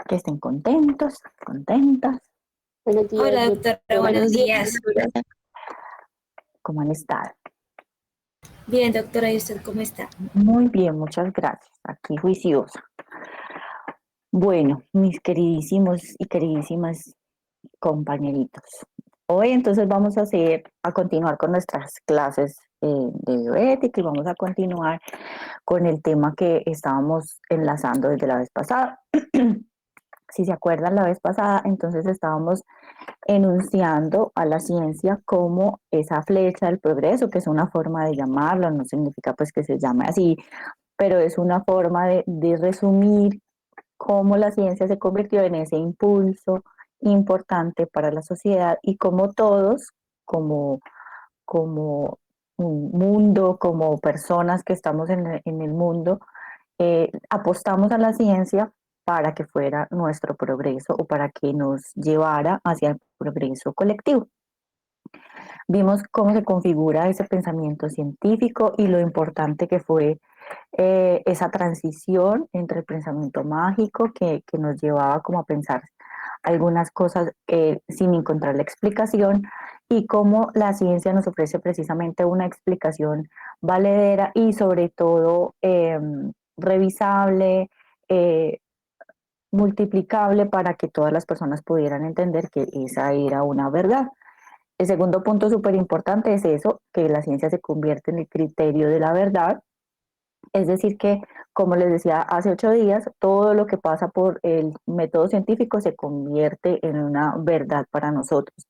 que estén contentos, contentas. Buenos días, Hola doctora, doctora. buenos días. ¿Cómo han estado? Bien doctora, ¿y usted cómo está? Muy bien, muchas gracias. Aquí juiciosa. Bueno, mis queridísimos y queridísimas compañeritos. Hoy entonces vamos a continuar con nuestras clases de bioética y vamos a continuar con el tema que estábamos enlazando desde la vez pasada. Si se acuerdan, la vez pasada, entonces estábamos enunciando a la ciencia como esa flecha del progreso, que es una forma de llamarlo, no significa pues que se llame así, pero es una forma de resumir cómo la ciencia se convirtió en ese impulso importante para la sociedad y cómo todos, como, como un mundo, como personas que estamos en el mundo, apostamos a la ciencia para que fuera nuestro progreso o para que nos llevara hacia el progreso colectivo. Vimos cómo se configura ese pensamiento científico y lo importante que fue esa transición entre el pensamiento mágico que nos llevaba como a pensar algunas cosas sin encontrar la explicación y cómo la ciencia nos ofrece precisamente una explicación valedera y sobre todo revisable, eh, multiplicable para que todas las personas pudieran entender que esa era una verdad. El segundo punto súper importante es eso, que la ciencia se convierte en el criterio de la verdad. Es decir, que, como les decía hace 8 días, todo lo que pasa por el método científico se convierte en una verdad para nosotros.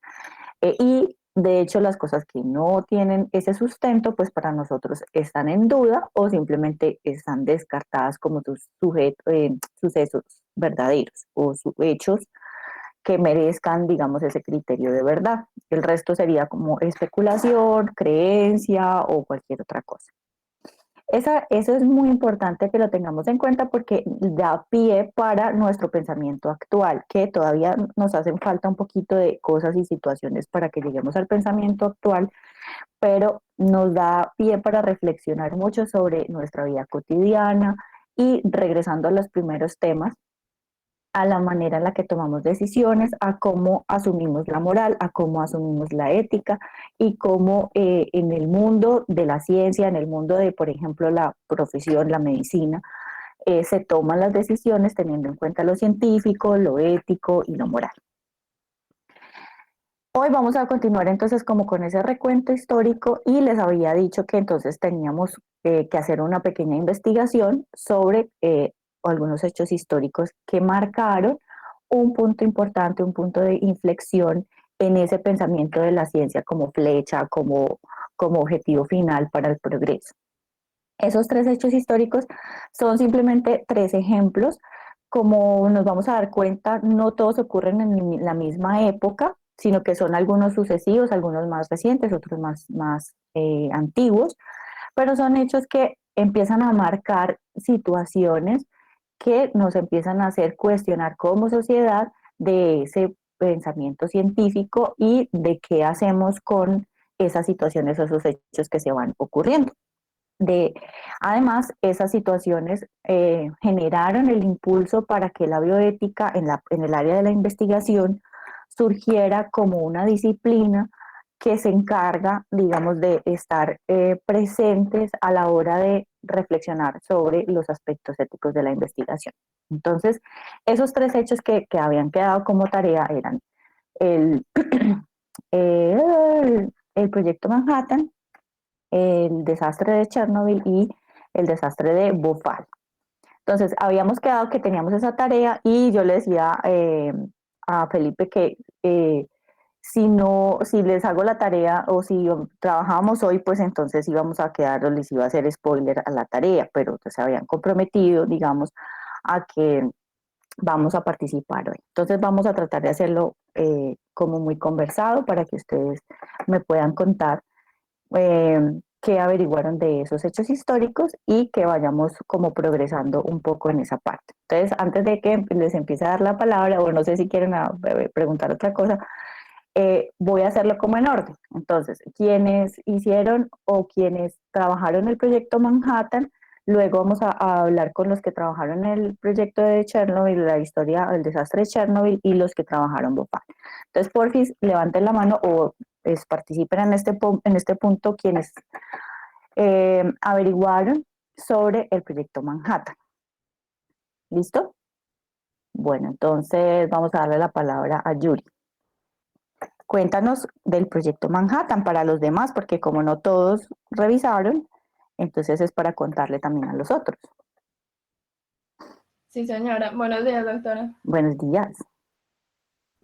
Y de hecho, las cosas que no tienen ese sustento, pues para nosotros están en duda o simplemente están descartadas como sucesos verdaderos o hechos que merezcan, digamos, ese criterio de verdad. El resto sería como especulación, creencia o cualquier otra cosa. Eso es muy importante que lo tengamos en cuenta porque da pie para nuestro pensamiento actual, que todavía nos hacen falta un poquito de cosas y situaciones para que lleguemos al pensamiento actual, pero nos da pie para reflexionar mucho sobre nuestra vida cotidiana y regresando a los primeros temas, a la manera en la que tomamos decisiones, a cómo asumimos la moral, a cómo asumimos la ética y cómo en el mundo de la ciencia, en el mundo de, por ejemplo, la profesión, la medicina, se toman las decisiones teniendo en cuenta lo científico, lo ético y lo moral. Hoy vamos a continuar entonces como con ese recuento histórico y les había dicho que entonces teníamos que hacer una pequeña investigación sobre algunos hechos históricos que marcaron un punto importante, un punto de inflexión en ese pensamiento de la ciencia como flecha, como objetivo final para el progreso. Esos 3 hechos históricos son simplemente 3 ejemplos. Como nos vamos a dar cuenta, no todos ocurren en la misma época, sino que son algunos sucesivos, algunos más recientes, otros más antiguos, pero son hechos que empiezan a marcar situaciones que nos empiezan a hacer cuestionar como sociedad de ese pensamiento científico y de qué hacemos con esas situaciones o esos hechos que se van ocurriendo. Además, esas situaciones generaron el impulso para que la bioética en el área de la investigación surgiera como una disciplina que se encarga, digamos, de estar presentes a la hora de reflexionar sobre los aspectos éticos de la investigación. Entonces, esos 3 hechos que habían quedado como tarea eran el, el proyecto Manhattan, el desastre de Chernobyl y el desastre de Bhopal. Entonces, habíamos quedado que teníamos esa tarea y yo le decía a Felipe que si no, si les hago la tarea o si trabajábamos hoy, pues entonces íbamos a quedar o les iba a hacer spoiler a la tarea, pero pues, se habían comprometido, digamos, a que vamos a participar hoy. Entonces vamos a tratar de hacerlo como muy conversado para que ustedes me puedan contar qué averiguaron de esos hechos históricos y que vayamos como progresando un poco en esa parte. Entonces, antes de que les empiece a dar la palabra, o no sé si quieren preguntar otra cosa, voy a hacerlo como en orden. Entonces, quienes hicieron o quienes trabajaron el proyecto Manhattan, Luego vamos a hablar con los que trabajaron en el proyecto de Chernobyl, la historia del desastre de Chernobyl y los que trabajaron en Bhopal. Entonces, porfis, levanten la mano o participen en este punto quienes averiguaron sobre el proyecto Manhattan. ¿Listo? Bueno, entonces vamos a darle la palabra a Yuri. Cuéntanos del proyecto Manhattan para los demás, porque como no todos revisaron, entonces es para contarle también a los otros. Sí, señora. Buenos días, doctora. Buenos días.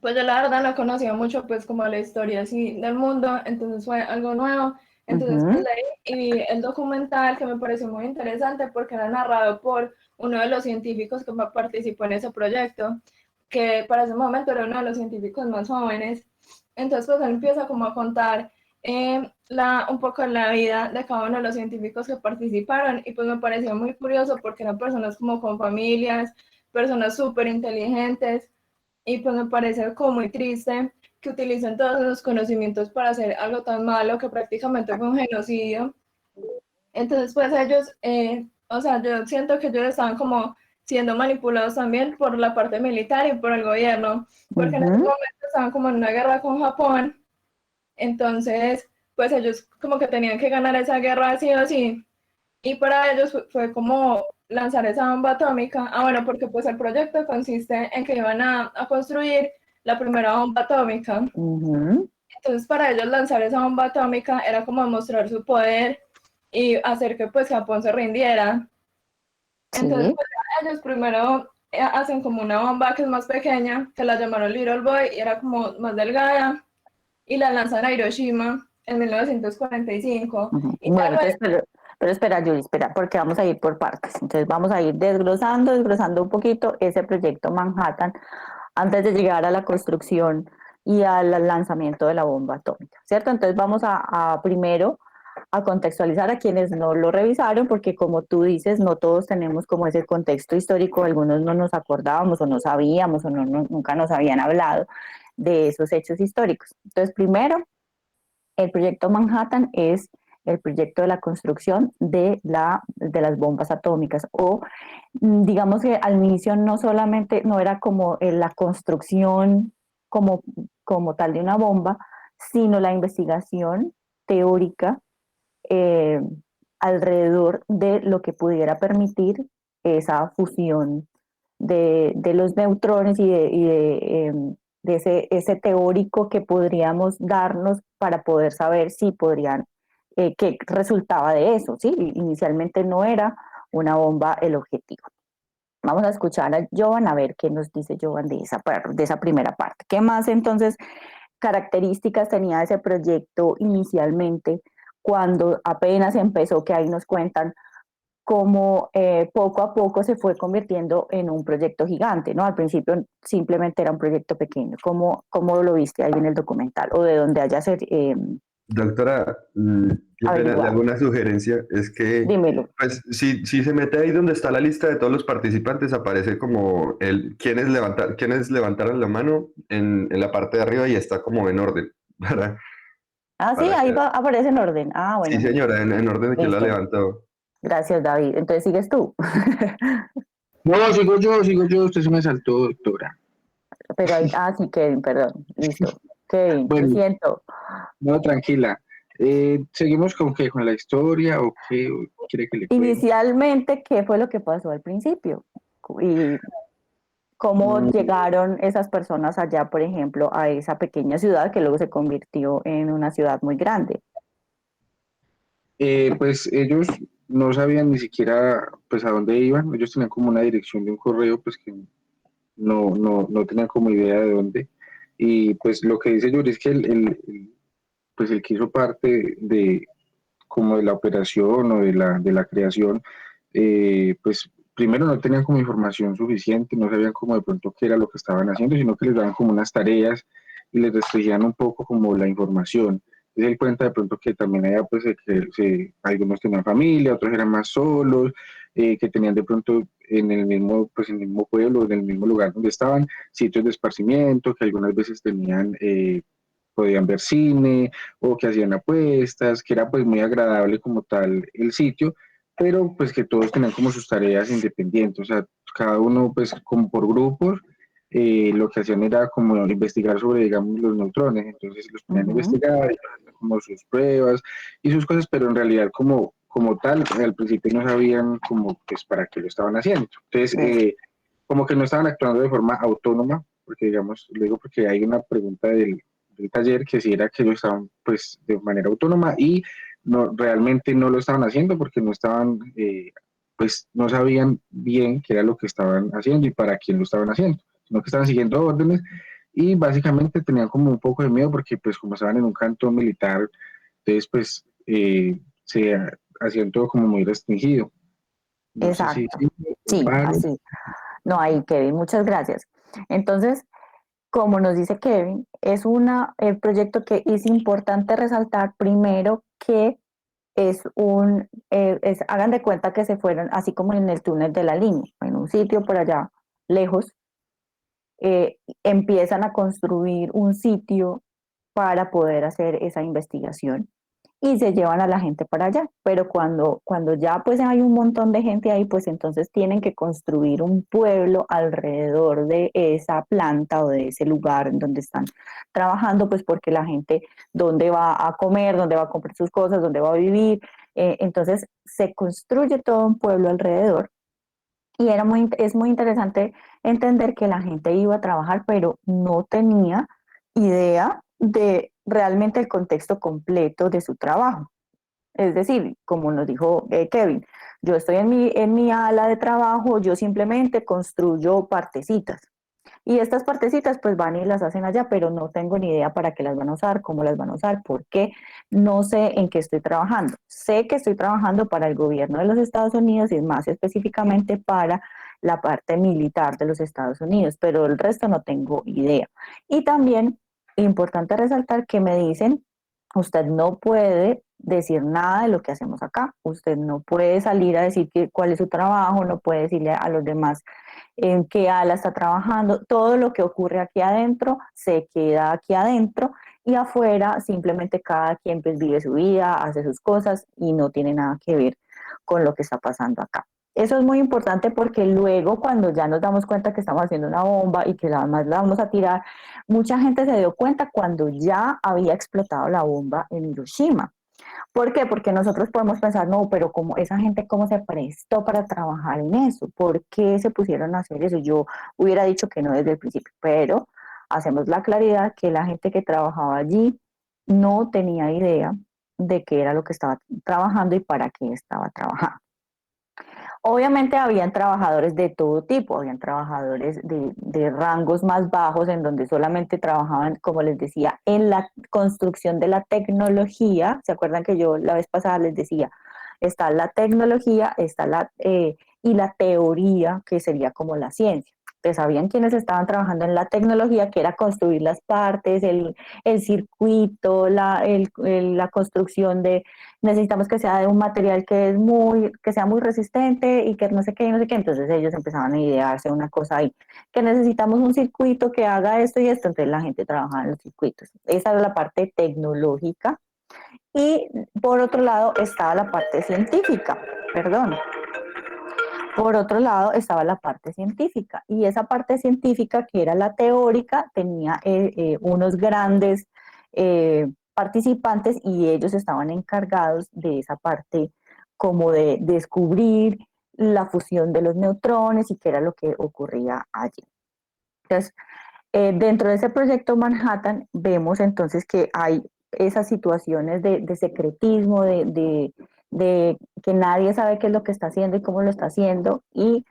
Pues yo la verdad no conocía mucho pues como la historia así del mundo, entonces fue algo nuevo. Entonces pues leí y vi el documental que me pareció muy interesante porque era narrado por uno de los científicos que participó en ese proyecto, que para ese momento era uno de los científicos más jóvenes. Entonces pues él empieza como a contar un poco la vida de cada uno de los científicos que participaron y pues me pareció muy curioso porque eran personas como con familias, personas súper inteligentes. Y pues me parece como muy triste que utilicen todos esos conocimientos para hacer algo tan malo que prácticamente fue un genocidio. Entonces, pues ellos, o sea, yo siento que ellos estaban como siendo manipulados también por la parte militar y por el gobierno, porque en ese momento estaban como en una guerra con Japón, entonces, pues ellos como que tenían que ganar esa guerra sí o sí, y para ellos fue como lanzar esa bomba atómica. Ah, bueno, porque pues el proyecto consiste en que iban a construir la primera bomba atómica. Entonces para ellos lanzar esa bomba atómica era como mostrar su poder y hacer que pues Japón se rindiera. Entonces Sí. pues, ellos primero hacen como una bomba que es más pequeña, que la llamaron Little Boy y era como más delgada, y la lanzan a Hiroshima en 1945. Y Bueno, entonces, pero espera, Yuri, espera, porque vamos a ir por partes. Entonces vamos a ir desglosando un poquito ese proyecto Manhattan antes de llegar a la construcción y al lanzamiento de la bomba atómica, ¿cierto? Entonces vamos a primero a contextualizar a quienes no lo revisaron, porque como tú dices, no todos tenemos como ese contexto histórico, algunos no nos acordábamos o no sabíamos o nunca nos habían hablado de esos hechos históricos. Entonces, primero, el proyecto Manhattan es el proyecto de la construcción de las bombas atómicas o digamos que al inicio no solamente, no era como la construcción como tal de una bomba, sino la investigación teórica eh, alrededor de lo que pudiera permitir esa fusión de los neutrones de ese teórico que podríamos darnos para poder saber si podrían, qué resultaba de eso, ¿sí? Inicialmente no era una bomba el objetivo. Vamos a escuchar a Jovan a ver qué nos dice Jovan de esa primera parte. ¿Qué más entonces características tenía ese proyecto inicialmente cuando apenas empezó, que ahí nos cuentan cómo poco a poco se fue convirtiendo en un proyecto gigante, ¿no? Al principio simplemente era un proyecto pequeño. ¿Cómo lo viste ahí en el documental o de donde hayas Doctora, qué pena, le hago averiguado? una sugerencia, es que, Dímelo. pues, si se mete ahí donde está la lista de todos los participantes, aparece como quienes levantaron la mano en la parte de arriba y está como en orden, para, Ah, sí, para ahí que... aparece en orden. Ah, Sí, bueno, señora, en orden de quién la listo. levantó. Gracias, David. Entonces sigues tú. No, sigo yo, usted se me saltó, doctora. Pero ahí, sí, Kevin, perdón. Listo. Kevin, lo Bueno, siento. no, tranquila. ¿Seguimos con qué? ¿Con la historia o qué? ¿O quiere que le cuente? Inicialmente, ¿qué fue lo que pasó al principio? Y cómo Mm, llegaron esas personas allá, por ejemplo, a esa pequeña ciudad que luego se convirtió en una ciudad muy grande. pues ellos no sabían ni siquiera pues a dónde iban, ellos tenían como una dirección de un correo pues que no tenían como idea de dónde. Y pues lo que dice Yuri es que pues el que hizo parte de como de la operación o de la creación, pues primero no tenían como información suficiente, no sabían como de pronto qué era lo que estaban haciendo, sino que les daban como unas tareas y les restringían un poco como la información. Entonces él cuenta de pronto que también había pues algunos tenían familia, otros eran más solos, que tenían de pronto en el mismo pueblo, en el mismo lugar donde estaban, sitios de esparcimiento, que algunas veces tenían, podían ver cine, o que hacían apuestas, que era pues muy agradable como tal el sitio, pero pues que todos tenían como sus tareas independientes, o sea, cada uno pues como por grupos, lo que hacían era como investigar sobre, digamos, los neutrones, entonces los ponían a Ujú. investigar, y hacían como sus pruebas y sus cosas, pero en realidad como tal, al principio no sabían como pues para qué lo estaban haciendo. Entonces, Es- como que no estaban actuando de forma autónoma, porque digamos, le digo porque hay una pregunta del taller que si era que ellos estaban pues de manera autónoma y no, realmente no lo estaban haciendo porque no estaban, pues no sabían bien qué era lo que estaban haciendo y para quién lo estaban haciendo, sino que estaban siguiendo órdenes y básicamente tenían como un poco de miedo porque pues como estaban en un canto militar, entonces pues se hacían todo como muy restringido. No sé si exacto. sí, Sí, paro. así. No, ahí, Kevin, muchas gracias. Entonces, como nos dice Kevin, es el proyecto que es importante resaltar primero que hagan de cuenta que se fueron, así como en el túnel de la línea, en un sitio por allá lejos, empiezan a construir un sitio para poder hacer esa investigación y se llevan a la gente para allá. Pero cuando ya pues hay un montón de gente ahí, pues entonces tienen que construir un pueblo alrededor de esa planta o de ese lugar en donde están trabajando, pues porque la gente, dónde va a comer, dónde va a comprar sus cosas, dónde va a vivir. Entonces se construye todo un pueblo alrededor y es muy interesante entender que la gente iba a trabajar, pero no tenía idea de realmente el contexto completo de su trabajo. Es decir, como nos dijo Kevin, yo estoy en mi ala de trabajo, yo simplemente construyo partecitas. Y estas partecitas pues van y las hacen allá, pero no tengo ni idea para qué las van a usar, cómo las van a usar, por qué, no sé en qué estoy trabajando. Sé que estoy trabajando para el gobierno de los Estados Unidos y más específicamente para la parte militar de los Estados Unidos, pero el resto no tengo idea. Y también, importante resaltar que me dicen, usted no puede decir nada de lo que hacemos acá, usted no puede salir a decir cuál es su trabajo, no puede decirle a los demás en qué ala está trabajando, todo lo que ocurre aquí adentro se queda aquí adentro y afuera simplemente cada quien pues vive su vida, hace sus cosas y no tiene nada que ver con lo que está pasando acá. Eso es muy importante porque luego cuando ya nos damos cuenta que estamos haciendo una bomba y que nada más la vamos a tirar, mucha gente se dio cuenta cuando ya había explotado la bomba en Hiroshima. ¿Por qué? Porque nosotros podemos pensar, no, pero como esa gente cómo se prestó para trabajar en eso, ¿por qué se pusieron a hacer eso? Yo hubiera dicho que no desde el principio, pero hacemos la claridad que la gente que trabajaba allí no tenía idea de qué era lo que estaba trabajando y para qué estaba trabajando. Obviamente habían trabajadores de todo tipo, habían trabajadores de rangos más bajos en donde solamente trabajaban, como les decía, en la construcción de la tecnología. ¿Se acuerdan que yo la vez pasada les decía? Está la tecnología, y la teoría, que sería como la ciencia. Entonces, sabían quienes estaban trabajando en la tecnología, que era construir las partes, el circuito, la construcción necesitamos que sea de un material que sea muy resistente y que no sé qué, no sé qué. Entonces ellos empezaban a idearse una cosa ahí, que necesitamos un circuito que haga esto y esto. Entonces la gente trabajaba en los circuitos. Esa era la parte tecnológica. Y por otro lado estaba la parte científica, perdón. Por otro lado estaba la parte científica y esa parte científica que era la teórica tenía unos grandes participantes y ellos estaban encargados de esa parte como de descubrir la fusión de los neutrones y qué era lo que ocurría allí. Entonces, dentro de ese proyecto Manhattan vemos entonces que hay esas situaciones de secretismo, de que nadie sabe qué es lo que está haciendo y cómo lo está haciendo y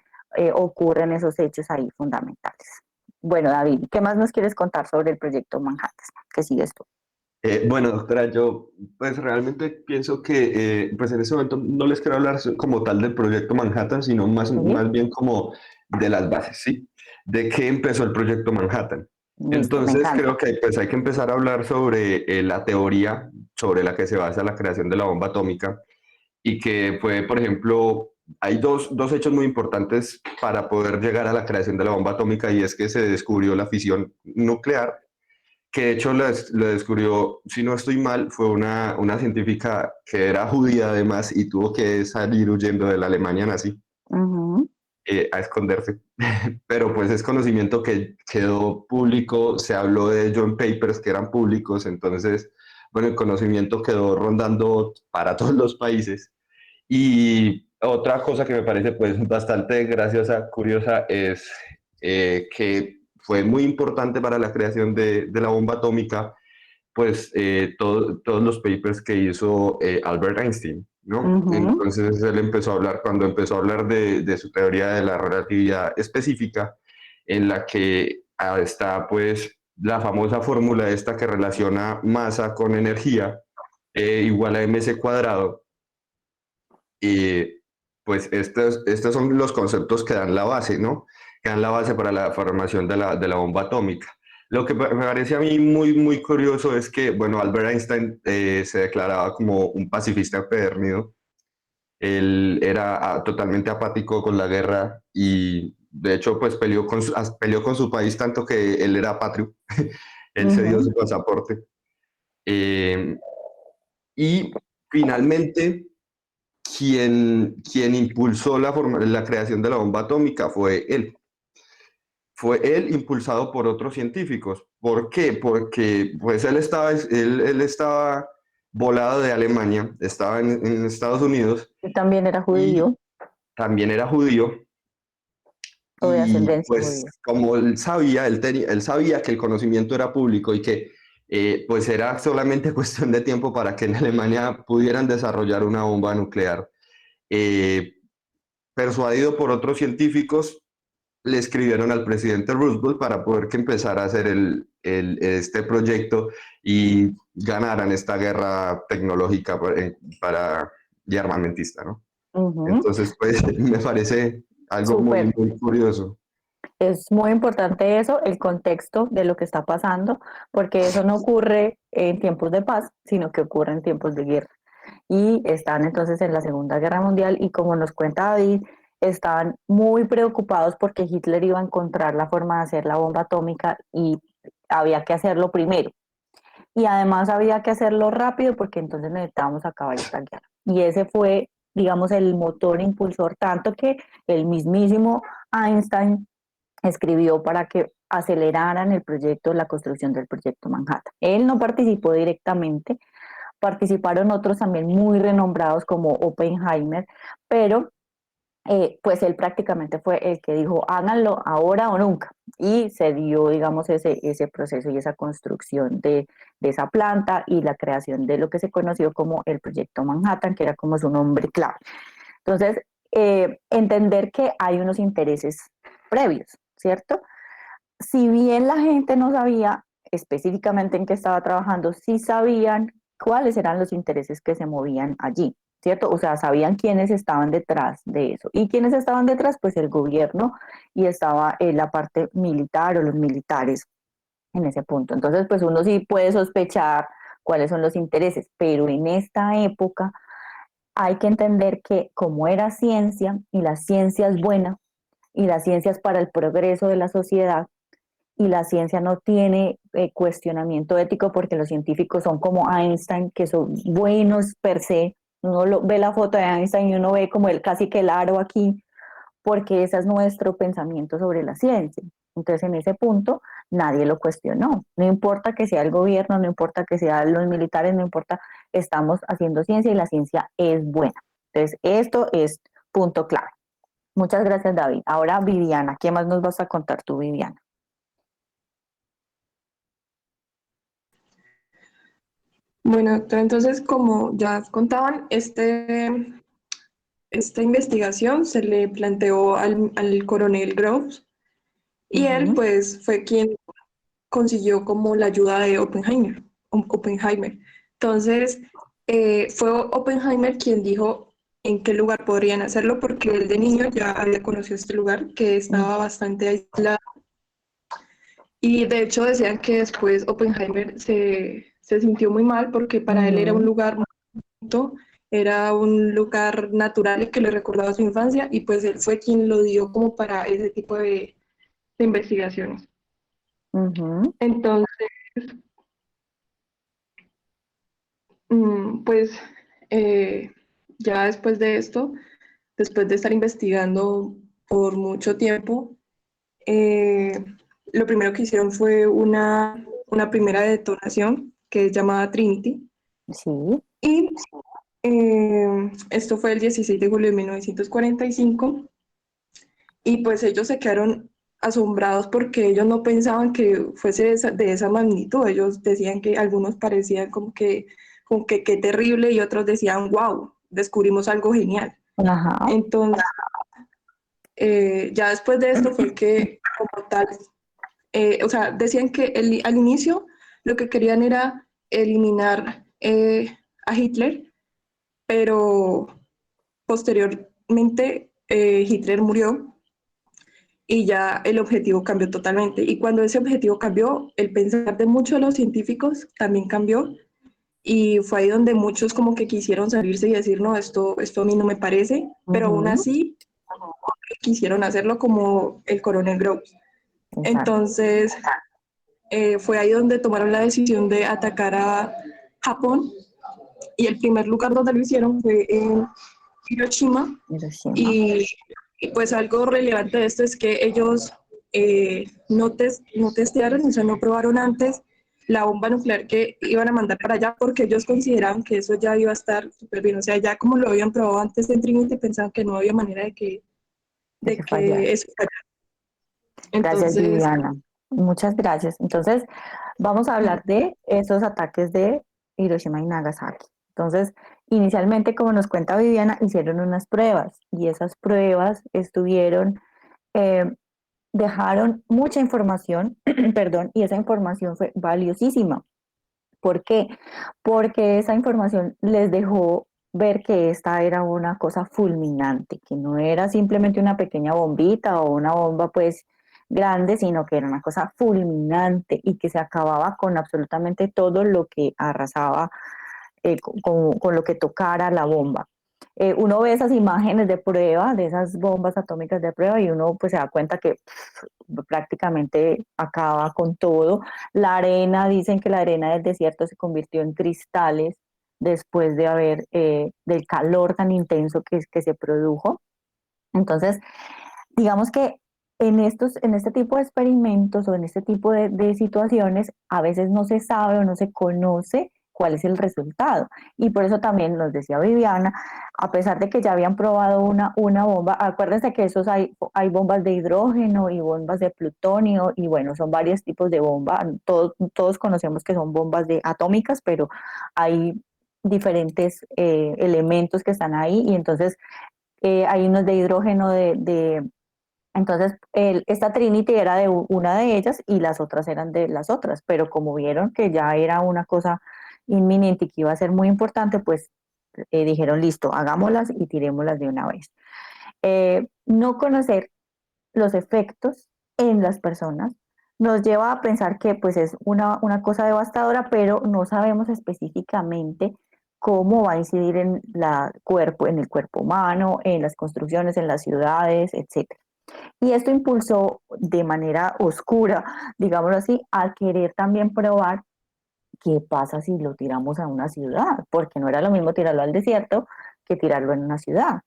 ocurren esos hechos ahí fundamentales. Bueno, David, ¿qué más nos quieres contar sobre el proyecto Manhattan? ¿Qué sigues tú? Bueno, doctora, yo pues realmente pienso que pues en ese momento no les quiero hablar como tal del proyecto Manhattan, sino ¿Sí? más bien como de las bases, ¿sí? De qué empezó el proyecto Manhattan. Listo, me Entonces creo encanta. que pues hay que empezar a hablar sobre la teoría sobre la que se basa la creación de la bomba atómica y que fue, por ejemplo, hay dos hechos muy importantes para poder llegar a la creación de la bomba atómica y es que se descubrió la fisión nuclear que de hecho lo descubrió, si no estoy mal, fue una científica que era judía además y tuvo que salir huyendo de la Alemania nazi Ujú, a esconderse. Pero pues es conocimiento que quedó público, se habló de ello en papers que eran públicos, entonces, bueno, el conocimiento quedó rondando para todos los países. Y otra cosa que me parece pues bastante graciosa, curiosa, es que fue muy importante para la creación de la bomba atómica, pues todos los papers que hizo Albert Einstein, ¿no? ujú, Entonces él empezó a hablar, cuando empezó a hablar de su teoría de la relatividad específica, en la que está pues la famosa fórmula esta que relaciona masa con energía, igual a mc cuadrado, y pues estos son los conceptos que dan la base, ¿no? Que dan la base para la formación de la bomba atómica. Lo que me parece a mí muy, muy curioso es que, bueno, Albert Einstein se declaraba como un pacifista empedernido. Él era totalmente apático con la guerra y, de hecho, pues peleó con su país tanto que él era patrio. Él se dio ujú. su pasaporte. Eh, y finalmente quien impulsó la creación de la bomba atómica fue él. Fue él impulsado por otros científicos. ¿Por qué? Porque pues él estaba volado de Alemania, estaba en Estados Unidos Y también era y judío también era judío. o de Y ascendencia pues judía. como él sabía que el conocimiento era público y que pues era solamente cuestión de tiempo para que en Alemania pudieran desarrollar una bomba nuclear. Eh, Persuadido por otros científicos, le escribieron al presidente Roosevelt para poder que empezara a hacer este proyecto y ganaran esta guerra tecnológica y armamentista, ¿no? Ujú. Entonces, pues me parece algo muy, Súper. muy curioso. Es muy importante eso, el contexto de lo que está pasando, porque eso no ocurre en tiempos de paz, sino que ocurre en tiempos de guerra. Y están entonces en la Segunda Guerra Mundial y como nos cuenta David, estaban muy preocupados porque Hitler iba a encontrar la forma de hacer la bomba atómica y había que hacerlo primero. Y además había que hacerlo rápido porque entonces necesitábamos acabar esta guerra. Y ese fue, digamos, el motor impulsor, tanto que el mismísimo Einstein escribió para que aceleraran el proyecto, la construcción del proyecto Manhattan. Él no participó directamente, participaron otros también muy renombrados como Oppenheimer, pero pues él prácticamente fue el que dijo, háganlo ahora o nunca. Y se dio, digamos, ese proceso y esa construcción de esa planta y la creación de lo que se conoció como el proyecto Manhattan, que era como su nombre clave. Entonces, entender que hay unos intereses previos, ¿cierto? Si bien la gente no sabía específicamente en qué estaba trabajando, sí sabían cuáles eran los intereses que se movían allí, ¿cierto? O sea, sabían quiénes estaban detrás de eso. ¿Y quiénes estaban detrás? Pues el gobierno y estaba la parte militar o los militares en ese punto. Entonces, pues uno sí puede sospechar cuáles son los intereses, pero en esta época hay que entender que como era ciencia y la ciencia es buena y la ciencia es para el progreso de la sociedad, y la ciencia no tiene cuestionamiento ético porque los científicos son como Einstein, que son buenos per se. Ve la foto de Einstein y uno ve como el casi que el aro aquí, porque ese es nuestro pensamiento sobre la ciencia. Entonces, en ese punto, nadie lo cuestionó. No importa que sea el gobierno, no importa que sean los militares, no importa, estamos haciendo ciencia y la ciencia es buena. Entonces, esto es punto clave. Muchas gracias, David. Ahora, Viviana, ¿qué más nos vas a contar tú, Viviana? Bueno, doctora, entonces, como ya contaban, esta investigación se le planteó al coronel Groves y él, Ujú. pues, fue quien consiguió como la ayuda de Oppenheimer. Entonces, fue Oppenheimer quien dijo en qué lugar podrían hacerlo, porque él de niño ya había conocido este lugar que estaba bastante aislado. Y de hecho decían que después Oppenheimer se sintió muy mal porque para él era un Ujú, lugar muy bonito, era un lugar natural y que le recordaba su infancia y pues él fue quien lo dio como para ese tipo de investigaciones. ujú, Entonces, Pues ya después de esto, después de estar investigando por mucho tiempo, eh, lo primero que hicieron fue una primera detonación que es llamada Trinity. Sí, Y esto fue el 16 de julio de 1945 y pues ellos se quedaron asombrados porque ellos no pensaban que fuese de esa magnitud. Ellos decían que algunos parecían como que qué terrible y otros decían, wow, descubrimos algo genial. ajá, Entonces, ya después de esto fue que como tal, o sea, decían que al inicio lo que querían era eliminar a Hitler, pero posteriormente Hitler murió y ya el objetivo cambió totalmente. Y cuando ese objetivo cambió, el pensar de muchos de los científicos también cambió y fue ahí donde muchos como que quisieron salirse y decir, no, esto a mí no me parece, pero aún ujú, así quisieron hacerlo como el coronel Groves. exacto. Entonces fue ahí donde tomaron la decisión de atacar a Japón y el primer lugar donde lo hicieron fue en Hiroshima. Hiroshima. Y, y pues algo relevante de esto es que ellos no testearon, o sea, no probaron antes la bomba nuclear que iban a mandar para allá porque ellos consideraban que eso ya iba a estar súper bien. O sea, ya como lo habían probado antes en Trinity, pensaban que no había manera De de que fallar. que eso fuera. Gracias, Entonces, Viviana. Muchas gracias. Entonces, vamos a hablar de esos ataques de Hiroshima y Nagasaki. Entonces, inicialmente, como nos cuenta Viviana, hicieron unas pruebas y esas pruebas eh, dejaron mucha información, perdón, y esa información fue valiosísima. ¿Por qué? Porque esa información les dejó ver que esta era una cosa fulminante, que no era simplemente una pequeña bombita o una bomba pues grande, sino que era una cosa fulminante y que se acababa con absolutamente todo lo que arrasaba, con lo que tocara la bomba. Uno ve esas imágenes de prueba, de esas bombas atómicas de prueba, y uno pues se da cuenta que prácticamente acaba con todo. La arena, dicen que la arena del desierto se convirtió en cristales después de del calor tan intenso que se produjo. Entonces, digamos que en este tipo de experimentos o en este tipo de situaciones, a veces no se sabe o no se conoce cuál es el resultado. Y por eso también nos decía Viviana, a pesar de que ya habían probado una bomba, acuérdense que hay bombas de hidrógeno y bombas de plutonio, y bueno, son varios tipos de bomba. Todos conocemos que son bombas atómicas, pero hay diferentes elementos que están ahí, y entonces hay unos de hidrógeno entonces, esta Trinity era de una de ellas y las otras eran de las otras, pero como vieron que ya era una cosa inminente y que iba a ser muy importante, pues dijeron, listo, hagámoslas y tirémoslas de una vez. No conocer los efectos en las personas nos lleva a pensar que pues es una cosa devastadora, pero no sabemos específicamente cómo va a incidir en el cuerpo humano, en las construcciones, en las ciudades, etcétera. Y esto impulsó de manera oscura, digámoslo así, a querer también probar qué pasa si lo tiramos a una ciudad, porque no era lo mismo tirarlo al desierto que tirarlo en una ciudad.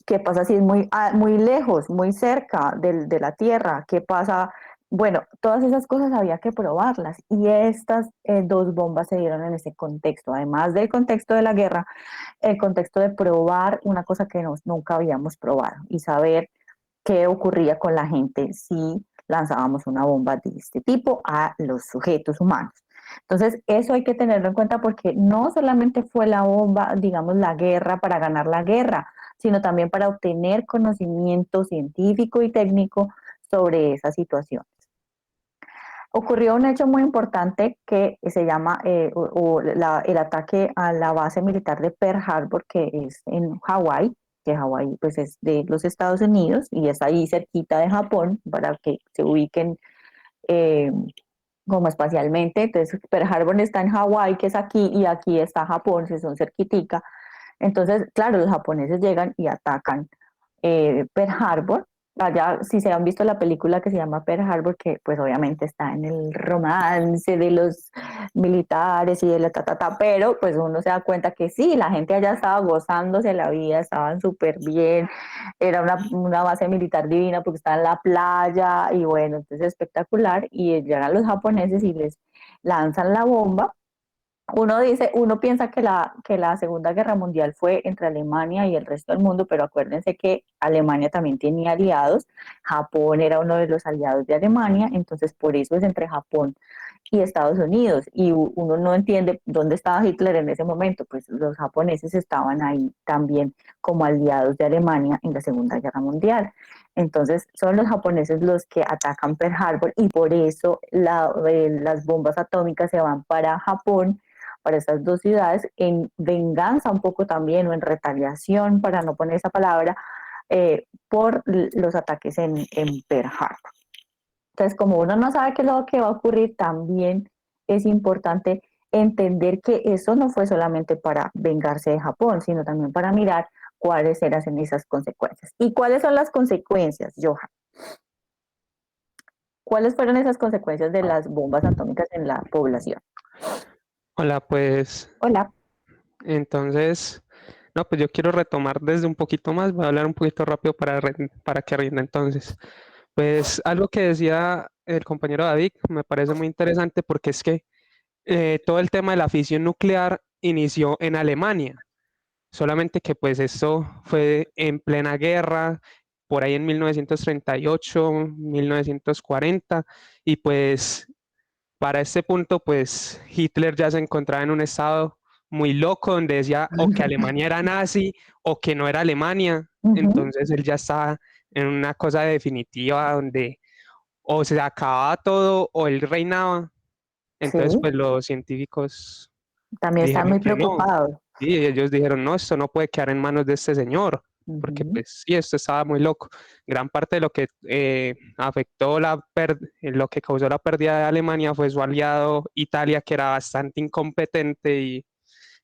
¿Qué pasa si es muy lejos, muy cerca de la Tierra? ¿Qué pasa? Bueno, todas esas cosas había que probarlas y estas dos bombas se dieron en ese contexto, además del contexto de la guerra, el contexto de probar una cosa que nunca habíamos probado y saber qué ocurría con la gente si lanzábamos una bomba de este tipo a los sujetos humanos. Entonces, eso hay que tenerlo en cuenta porque no solamente fue la bomba, digamos, la guerra para ganar la guerra, sino también para obtener conocimiento científico y técnico sobre esa situación. Ocurrió un hecho muy importante que se llama el ataque a la base militar de Pearl Harbor, que es en Hawái, que Hawái pues es de los Estados Unidos y es ahí cerquita de Japón para que se ubiquen eh, como espacialmente. Entonces Pearl Harbor está en Hawái, que es aquí, y aquí está Japón, que son cerquitica. Entonces, claro, los japoneses llegan y atacan Pearl Harbor allá, si se han visto la película que se llama Pearl Harbor, que pues obviamente está en el romance de los militares y de la pero pues uno se da cuenta que sí, la gente allá estaba gozándose la vida, estaban súper bien, era una base militar divina porque estaba en la playa y bueno, entonces espectacular, y llegan los japoneses y les lanzan la bomba. Uno piensa que la Segunda Guerra Mundial fue entre Alemania y el resto del mundo, pero acuérdense que Alemania también tenía aliados, Japón era uno de los aliados de Alemania, entonces por eso es entre Japón y Estados Unidos, y uno no entiende dónde estaba Hitler en ese momento, pues los japoneses estaban ahí también como aliados de Alemania en la Segunda Guerra Mundial. Entonces son los japoneses los que atacan Pearl Harbor y por eso las bombas atómicas se van para Japón, para estas dos ciudades, en venganza un poco también o en retaliación, para no poner esa palabra, por los ataques en Pearl Harbor. Entonces, como uno no sabe qué es lo que va a ocurrir, también es importante entender que eso no fue solamente para vengarse de Japón, sino también para mirar cuáles eran esas consecuencias. ¿Y cuáles son las consecuencias, Johan? ¿Cuáles fueron esas consecuencias de las bombas atómicas en la población? Hola, pues Hola. entonces, no, pues yo quiero retomar desde un poquito más, voy a hablar un poquito rápido para que rinda entonces. Pues algo que decía el compañero David me parece muy interesante porque es que todo el tema de la fisión nuclear inició en Alemania, solamente que pues esto fue en plena guerra, por ahí en 1938, 1940, y pues para este punto, pues Hitler ya se encontraba en un estado muy loco donde decía o que Alemania era nazi o que no era Alemania. Uh-huh. Entonces él ya estaba en una cosa definitiva donde o se acababa todo o él reinaba. Sí, Entonces, pues los científicos también están dijeron muy que no. preocupados. Y ellos dijeron, no, esto no puede quedar en manos de este señor, porque Uh-huh. pues sí, esto estaba muy loco. Gran parte de lo que afectó lo que causó la pérdida de Alemania fue su aliado Italia, que era bastante incompetente y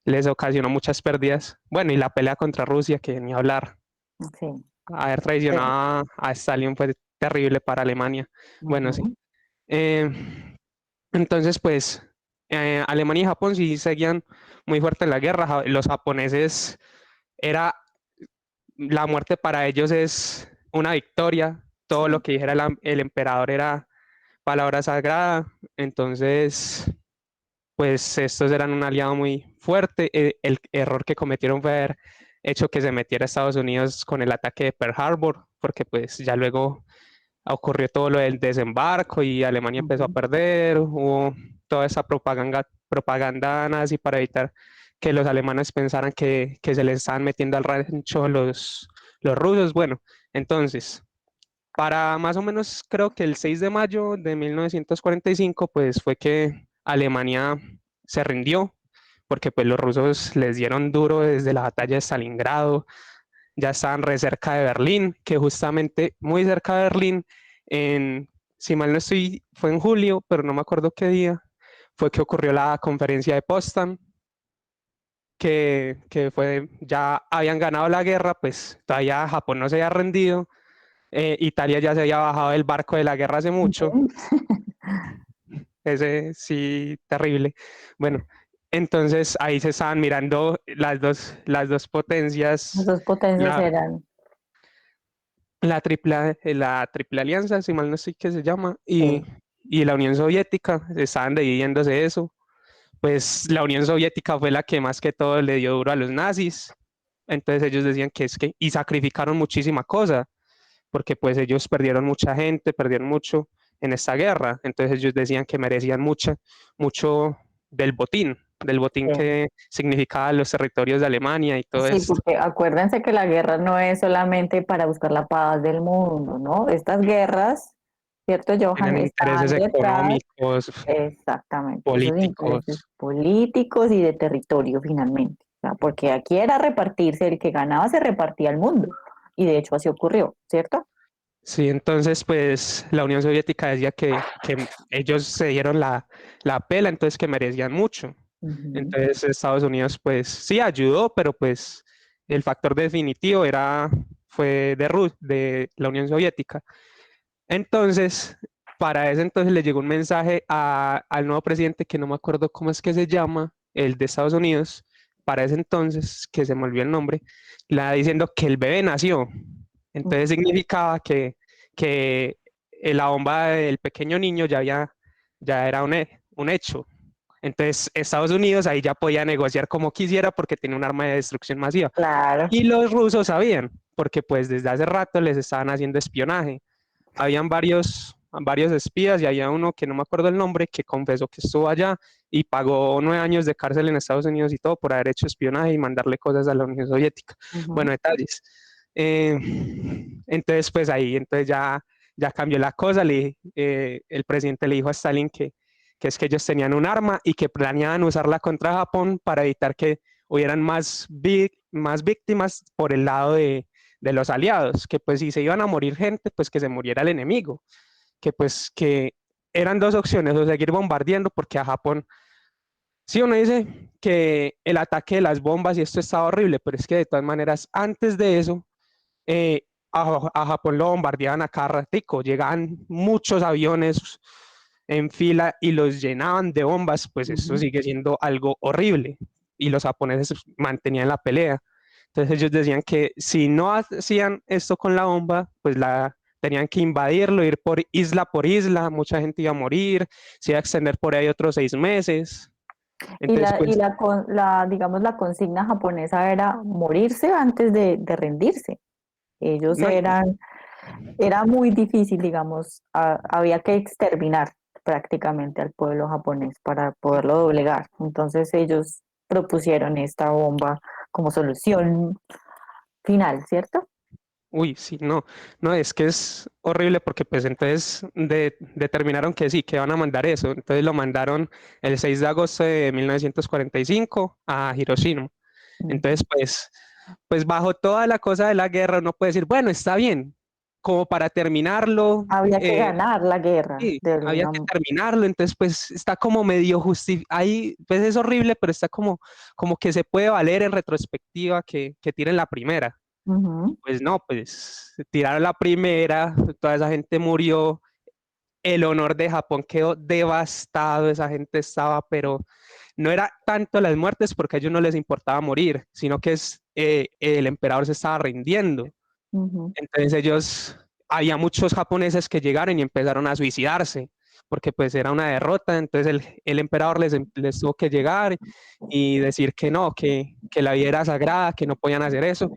les ocasionó muchas pérdidas. Bueno, y la pelea contra Rusia, que ni hablar. Sí. Haber traicionado a Stalin fue terrible para Alemania. Bueno, sí. Uh-huh. Eh, entonces, pues, Alemania y Japón sí seguían muy fuerte en la guerra. Los japoneses era la muerte para ellos es una victoria. Todo lo Sí. que dijera el emperador era palabra sagrada. Entonces, pues estos eran un aliado muy fuerte. El error que cometieron fue haber hecho que se metiera Estados Unidos con el ataque de Pearl Harbor, porque pues ya luego ocurrió todo lo del desembarco y Alemania empezó a Uh-huh. perder, hubo toda esa propaganda nazi para evitar que los alemanes pensaran que se les estaban metiendo al rancho los rusos. Bueno, entonces, para más o menos creo que el 6 de mayo de 1945, pues fue que Alemania se rindió, porque pues los rusos les dieron duro desde la batalla de Stalingrado, ya estaban re cerca de Berlín, que justamente muy cerca de Berlín, en, si mal no estoy, fue en julio, pero no me acuerdo qué día, fue que ocurrió la conferencia de Potsdam, que fue, ya habían ganado la guerra, pues todavía Japón no se había rendido, Italia ya se había bajado del barco de la guerra hace mucho, Uh-huh. ese sí, terrible. Bueno, entonces ahí se estaban mirando las dos Las potencias, dos potencias la, eran, la triple alianza, si mal no sé qué se llama, sí, y la Unión Soviética, estaban dividiéndose eso. Pues la Unión Soviética fue la que más que todo le dio duro a los nazis. Entonces ellos decían que es que, y sacrificaron muchísima cosa, porque pues ellos perdieron mucha gente, perdieron mucho en esta guerra. Entonces ellos decían que merecían mucho del botín sí. que significaba los territorios de Alemania y todo Sí, esto. porque acuérdense que la guerra no es solamente para buscar la paz del mundo, ¿no? Estas guerras, ¿cierto, Johan? Tienen intereses Están detrás, económicos, exactamente, esos intereses políticos. políticos y de territorio finalmente. O sea, porque aquí era repartirse, el que ganaba se repartía el mundo. Y de hecho así ocurrió, ¿cierto? Sí, entonces pues la Unión Soviética decía que ellos se dieron la pela, entonces que merecían mucho. Ujú. Entonces Estados Unidos pues sí ayudó, pero pues el factor definitivo era fue de la Unión Soviética. Entonces, para ese entonces le llegó un mensaje al nuevo presidente, que no me acuerdo cómo es que se llama, el de Estados Unidos, para ese entonces, que se me olvidó el nombre, la diciendo que el bebé nació. Entonces significaba que la bomba del pequeño niño ya era un hecho. Entonces Estados Unidos ahí ya podía negociar como quisiera porque tenía un arma de destrucción masiva. Claro. Y los rusos sabían, porque pues desde hace rato les estaban haciendo espionaje. Habían varios espías y había uno que no me acuerdo el nombre que confesó que estuvo allá y pagó 9 años de cárcel en Estados Unidos y todo por haber hecho espionaje y mandarle cosas a la Unión Soviética. Bueno, detalles. Eh, entonces, pues ahí, entonces ya cambió la cosa. El presidente le dijo a Stalin que es que ellos tenían un arma y que planeaban usarla contra Japón para evitar que hubieran más víctimas por el lado de los aliados, que pues si se iban a morir gente, pues que se muriera el enemigo, que pues que eran dos opciones, o seguir bombardeando, porque a Japón, sí, uno dice que el ataque de las bombas y esto estaba horrible, pero es que de todas maneras, antes de eso, a Japón lo bombardeaban a cada ratico, llegaban muchos aviones en fila y los llenaban de bombas, pues esto sigue siendo algo horrible y los japoneses mantenían la pelea. Entonces ellos decían que si no hacían esto con la bomba, pues tenían que invadirlo, ir por isla, mucha gente iba a morir, se iba a extender por ahí otros 6 meses. Y Entonces, pues, digamos, la consigna japonesa era morirse antes de rendirse. Ellos no, era muy difícil, digamos, había que exterminar prácticamente al pueblo japonés para poderlo doblegar. Entonces ellos propusieron esta bomba como solución final, ¿cierto? uy, sí, no, es que es horrible porque pues entonces determinaron que sí, que van a mandar eso. Entonces lo mandaron el 6 de agosto de 1945 a Hiroshima. Entonces, pues bajo toda la cosa de la guerra, uno puede decir, bueno, está bien, como para terminarlo, Había que ganar la guerra sí, de había alguna que terminarlo, entonces pues está como medio ahí, pues es horrible, pero está como que se puede valer en retrospectiva que tiren la primera. manera. Pues no, pues tiraron la primera, toda esa gente murió, el honor de Japón quedó devastado, esa gente estaba, pero no era tanto las muertes porque a ellos no les importaba morir, sino que el emperador se estaba rindiendo. Entonces había muchos japoneses que llegaron y empezaron a suicidarse, porque pues era una derrota, entonces el emperador les tuvo que llegar y decir que no, que la vida era sagrada, que no podían hacer eso,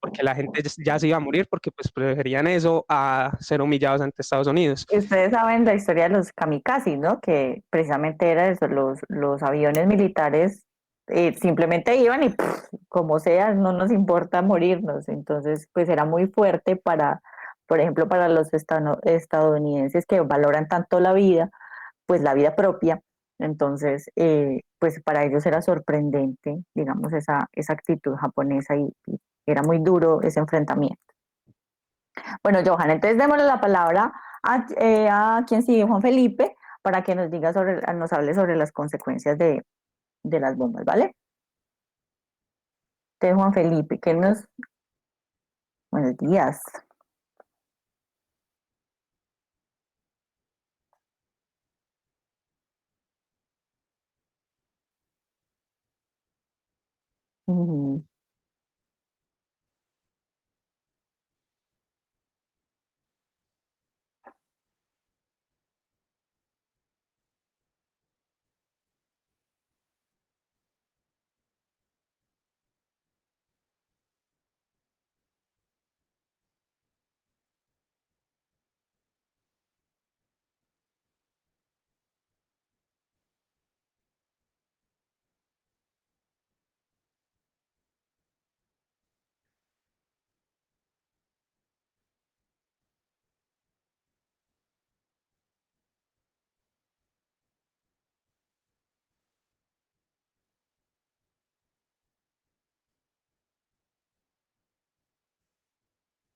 porque la gente ya se iba a morir, porque pues preferían eso a ser humillados ante Estados Unidos. Ustedes saben la historia de los kamikazes, ¿no? Que precisamente era eso, los aviones militares simplemente iban y como sea, no nos importa morirnos. Entonces, pues era muy fuerte por ejemplo, para los estadounidenses que valoran tanto la vida, pues la vida propia. Entonces, pues para ellos era sorprendente, digamos, esa actitud japonesa y era muy duro ese enfrentamiento. Bueno, Johan, entonces démosle la palabra a quien sigue, Juan Felipe, para que nos diga nos hable sobre las consecuencias de las bombas, ¿vale? Entonces, Juan Felipe, buenos días. Ujú,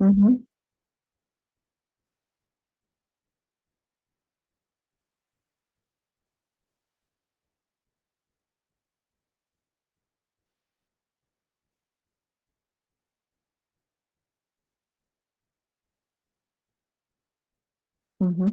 ujú, Ujú,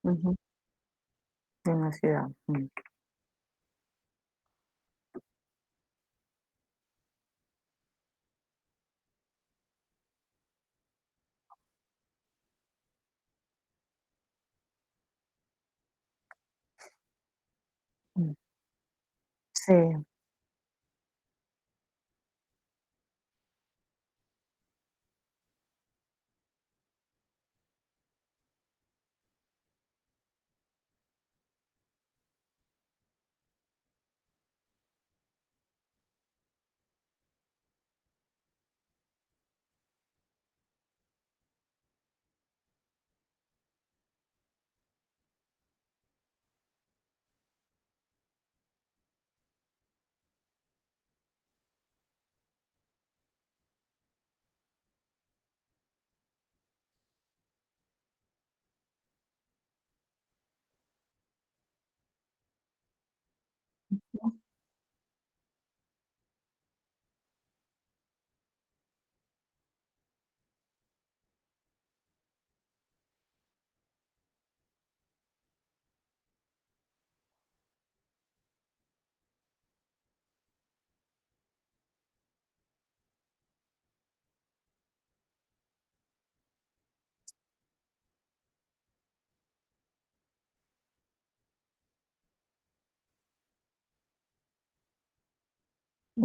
ujú, de una ciudad. Mm. Sí.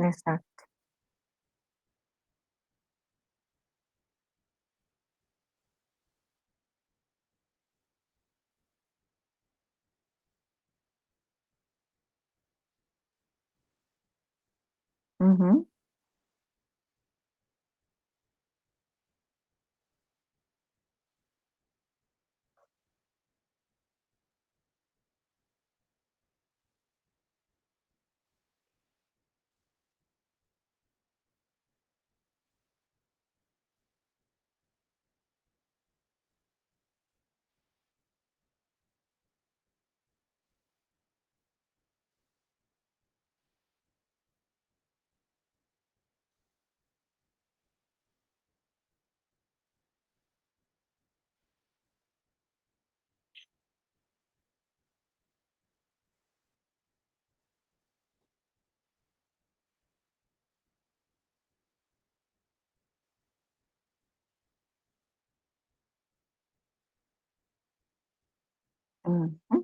Exacto. Ujú, ujú,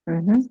ujú,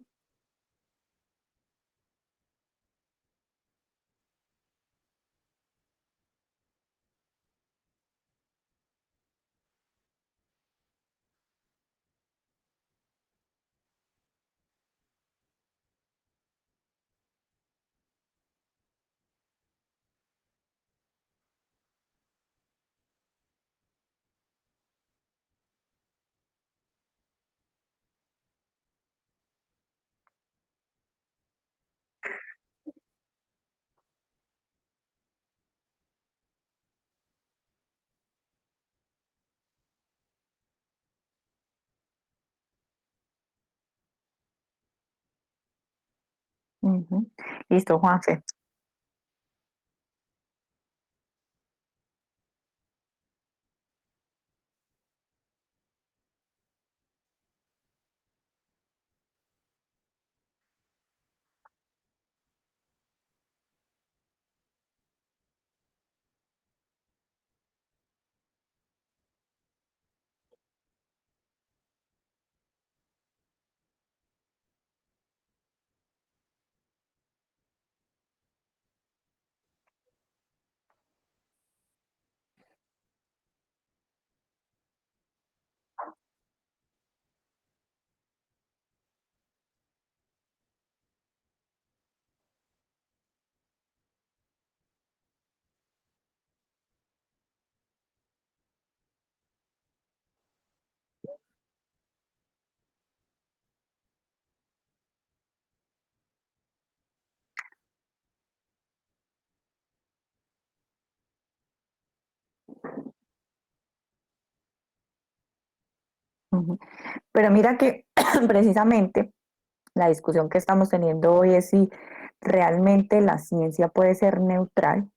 Ujú. Listo, Juanfe. Ujú. Pero mira que precisamente la discusión que estamos teniendo hoy es si realmente la ciencia puede ser neutral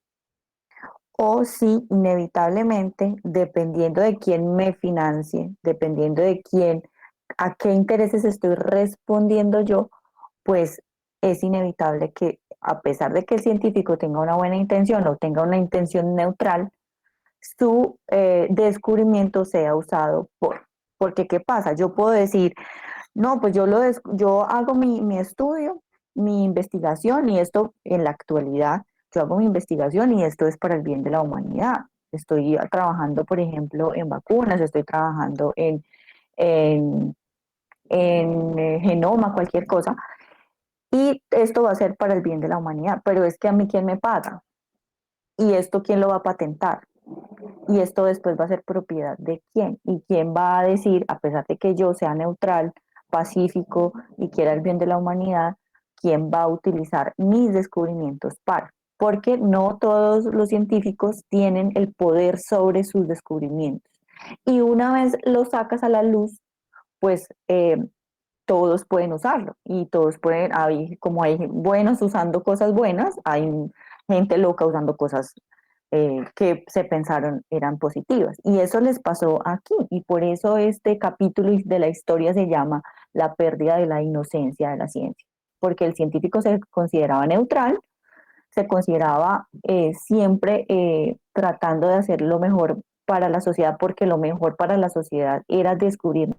o si inevitablemente, dependiendo de quién me financie, dependiendo de quién, a qué intereses estoy respondiendo yo, pues es inevitable que a pesar de que el científico tenga una buena intención o tenga una intención neutral, su descubrimiento sea usado porque ¿qué pasa? Yo puedo decir, no, pues yo hago mi estudio, mi investigación y esto en la actualidad, yo hago mi investigación y esto es para el bien de la humanidad. Estoy trabajando, por ejemplo, en vacunas, estoy trabajando en, en genoma, cualquier cosa, y esto va a ser para el bien de la humanidad, pero es que a mí quién me paga y esto quién lo va a patentar y esto después va a ser propiedad de quién y quién va a decir, a pesar de que yo sea neutral, pacífico y quiera el bien de la humanidad, quién va a utilizar mis descubrimientos para. Porque no todos los científicos tienen el poder sobre sus descubrimientos. Y una vez lo sacas a la luz, pues todos pueden usarlo y todos pueden, como hay buenos usando cosas buenas, hay gente loca usando cosas que se pensaron eran positivas. Y eso les pasó aquí y por eso este capítulo de la historia se llama La pérdida de la inocencia de la ciencia, porque el científico se consideraba neutral, se consideraba siempre tratando de hacer lo mejor para la sociedad, porque lo mejor para la sociedad era descubrir.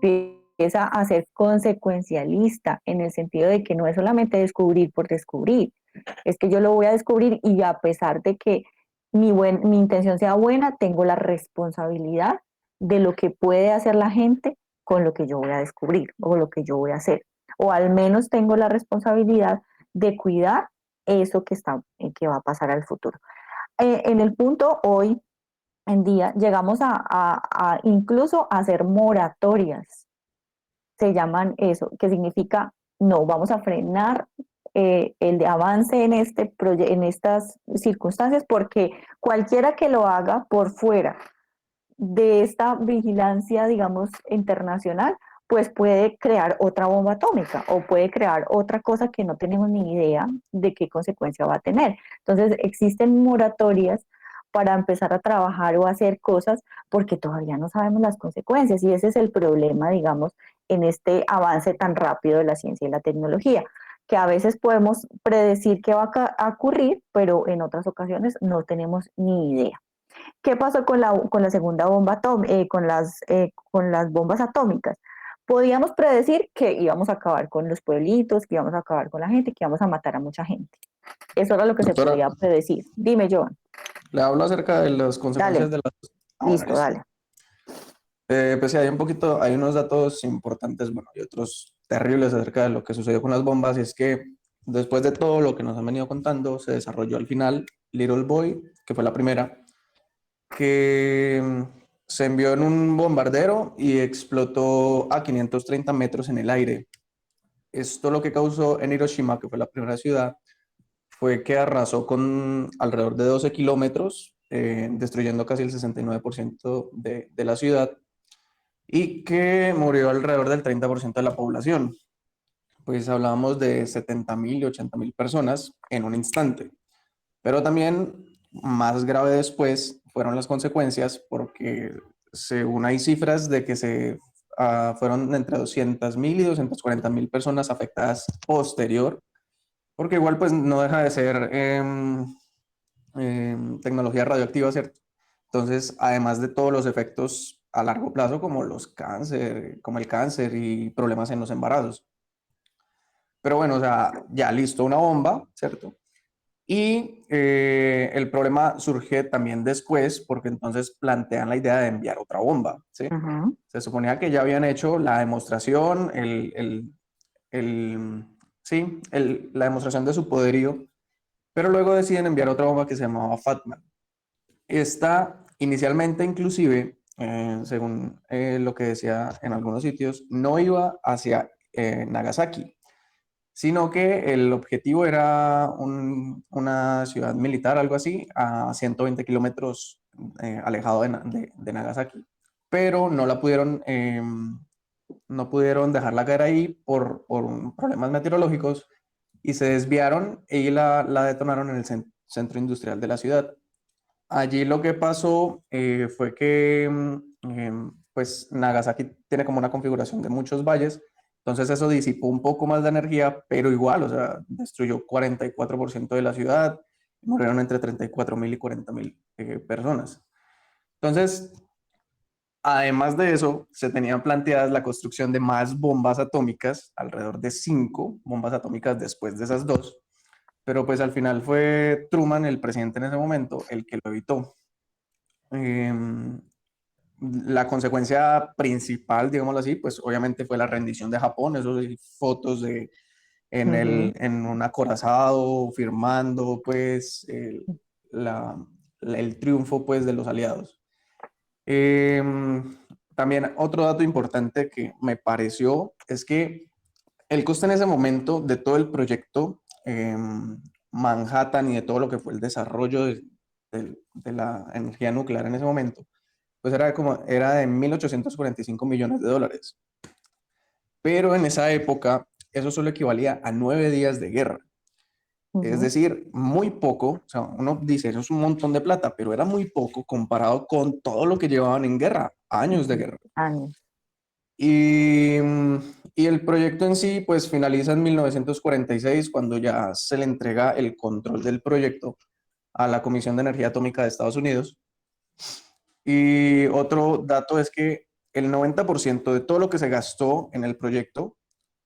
Empieza a ser consecuencialista en el sentido de que no es solamente descubrir por descubrir, es que yo lo voy a descubrir y a pesar de que mi intención sea buena, tengo la responsabilidad de lo que puede hacer la gente con lo que yo voy a descubrir o lo que yo voy a hacer. O al menos tengo la responsabilidad de cuidar eso que va a pasar al futuro. En el punto hoy en día llegamos a incluso a hacer moratorias, se llaman eso, que significa no, vamos a frenar el de avance en estas circunstancias porque cualquiera que lo haga por fuera de esta vigilancia, digamos, internacional, pues puede crear otra bomba atómica o puede crear otra cosa que no tenemos ni idea de qué consecuencia va a tener. Entonces, existen moratorias para empezar a trabajar o hacer cosas porque todavía no sabemos las consecuencias y ese es el problema, digamos, en este avance tan rápido de la ciencia y la tecnología, que a veces podemos predecir que va a ocurrir, pero en otras ocasiones no tenemos ni idea. ¿Qué pasó con la segunda bomba con las bombas atómicas? Podíamos predecir que íbamos a acabar con los pueblitos, que íbamos a acabar con la gente, que íbamos a matar a mucha gente. Eso era lo que se Doctora, podía predecir. Dime, Joan. le hablo acerca de las consecuencias Dale, de las... bueno, listo, listo. dale. Pues sí, hay unos datos importantes, bueno, y otros terribles acerca de lo que sucedió con las bombas, y es que después de todo lo que nos han venido contando, se desarrolló al final Little Boy, que fue la primera, que se envió en un bombardero y explotó a 530 metros en el aire. Esto lo que causó en Hiroshima, que fue la primera ciudad, fue que arrasó con alrededor de 12 kilómetros, destruyendo casi el 69% de la ciudad, y que murió alrededor del 30% de la población. Pues hablábamos de 70.000 y 80.000 personas en un instante. Pero también, más grave después, fueron las consecuencias, porque según hay cifras de que fueron entre 200.000 y 240.000 personas afectadas posterior, porque igual pues no deja de ser tecnología radioactiva, ¿cierto? Entonces, además de todos los efectos a largo plazo, como como el cáncer y problemas en los embarazos. Pero bueno, o sea, ya listo, una bomba, ¿cierto? Y el problema surge también después, porque entonces plantean la idea de enviar otra bomba, ¿sí? Uh-huh. Se suponía que ya habían hecho la demostración, sí, la demostración de su poderío, pero luego deciden enviar otra bomba que se llamaba Fatman. Esta inicialmente inclusive, según lo que decía en algunos sitios, no iba hacia Nagasaki, sino que el objetivo era una ciudad militar, algo así, a 120 kilómetros alejado de Nagasaki. Pero no pudieron dejarla caer ahí por problemas meteorológicos y se desviaron y la detonaron en el centro industrial de la ciudad. Allí lo que pasó fue que pues Nagasaki tiene como una configuración de muchos valles, entonces eso disipó un poco más de energía, pero igual, o sea, destruyó 44% de la ciudad, murieron entre 34.000 y 40.000 personas. Entonces, además de eso, se tenían planteadas la construcción de más bombas atómicas, alrededor de 5 bombas atómicas después de esas dos, pero pues al final fue Truman, el presidente en ese momento, el que lo evitó. La consecuencia principal, digámoslo así, pues obviamente fue la rendición de Japón, esos fotos Uh-huh. en un acorazado firmando pues el triunfo pues de los aliados. También otro dato importante que me pareció es que el coste en ese momento de todo el proyecto Manhattan y de todo lo que fue el desarrollo de la energía nuclear en ese momento, pues era de 1.845 millones de dólares. Pero en esa época eso solo equivalía a 9 días de guerra. Es decir, muy poco, o sea, uno dice, eso es un montón de plata, pero era muy poco comparado con todo lo que llevaban en guerra, años de guerra. Años. Y, y el proyecto en sí, pues finaliza en 1946, cuando ya se le entrega el control del proyecto a la Comisión de Energía Atómica de Estados Unidos. Y otro dato es que el 90% de todo lo que se gastó en el proyecto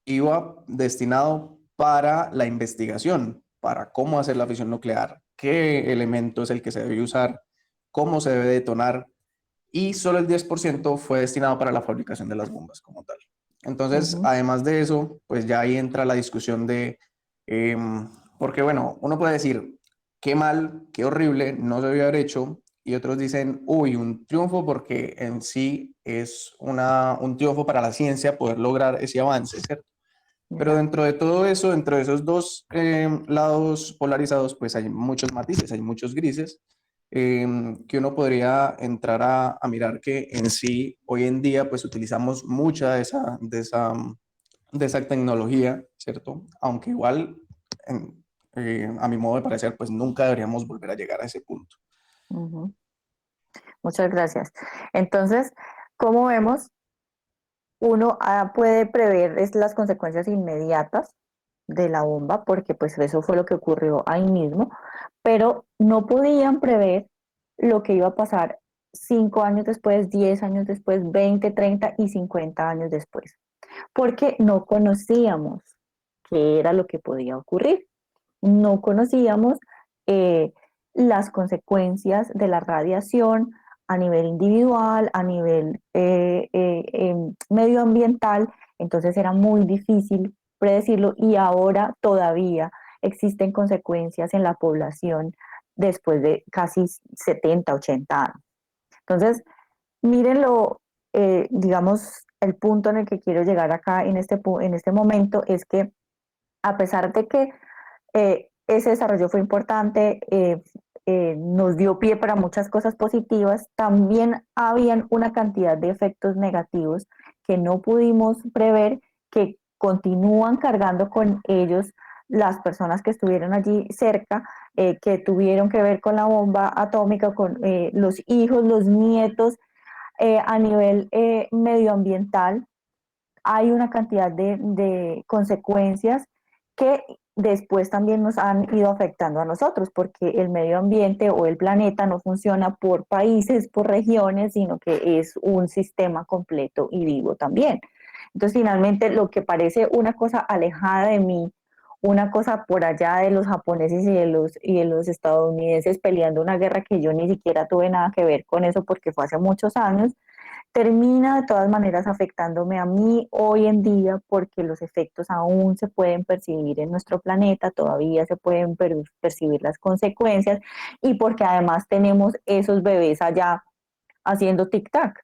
iba destinado para la investigación, para cómo hacer la fisión nuclear, qué elemento es el que se debe usar, cómo se debe detonar, y solo el 10% fue destinado para la fabricación de las bombas como tal. Entonces, además de eso, pues ya ahí entra la discusión porque bueno, uno puede decir, qué mal, qué horrible, no se debió haber hecho, y otros dicen, uy, un triunfo porque en sí es un triunfo para la ciencia poder lograr ese avance, ¿cierto? Pero dentro de todo eso, dentro de esos dos lados polarizados, pues hay muchos matices, hay muchos grises, que uno podría entrar a mirar que en sí, hoy en día, pues utilizamos mucha de esa tecnología, ¿cierto? Aunque igual, a mi modo de parecer, pues nunca deberíamos volver a llegar a ese punto. Muchas gracias. Entonces, como vemos, uno puede prever las consecuencias inmediatas de la bomba, porque pues eso fue lo que ocurrió ahí mismo, pero no podían prever lo que iba a pasar 5 años después, 10 años después, 20, 30 y 50 años después, porque no conocíamos qué era lo que podía ocurrir. No conocíamos eh, las consecuencias de la radiación a nivel individual, a nivel medioambiental, entonces era muy difícil predecirlo y ahora todavía existen consecuencias en la población después de casi 70, 80 años. Entonces, mírenlo, digamos, el punto en el que quiero llegar acá en este momento es que a pesar de que ese desarrollo fue importante, nos dio pie para muchas cosas positivas, también habían una cantidad de efectos negativos que no pudimos prever, que continúan cargando con ellos las personas que estuvieron allí cerca, que tuvieron que ver con la bomba atómica, con los hijos, los nietos, a nivel medioambiental. Hay una cantidad de consecuencias que después también nos han ido afectando a nosotros, porque el medio ambiente o el planeta no funciona por países, por regiones, sino que es un sistema completo y vivo también. Entonces, finalmente, lo que parece una cosa alejada de mí, una cosa por allá de los japoneses y de los estadounidenses peleando una guerra que yo ni siquiera tuve nada que ver con eso porque fue hace muchos años, termina de todas maneras afectándome a mí hoy en día porque los efectos aún se pueden percibir en nuestro planeta, todavía se pueden percibir las consecuencias y porque además tenemos esos bebés allá haciendo tic-tac.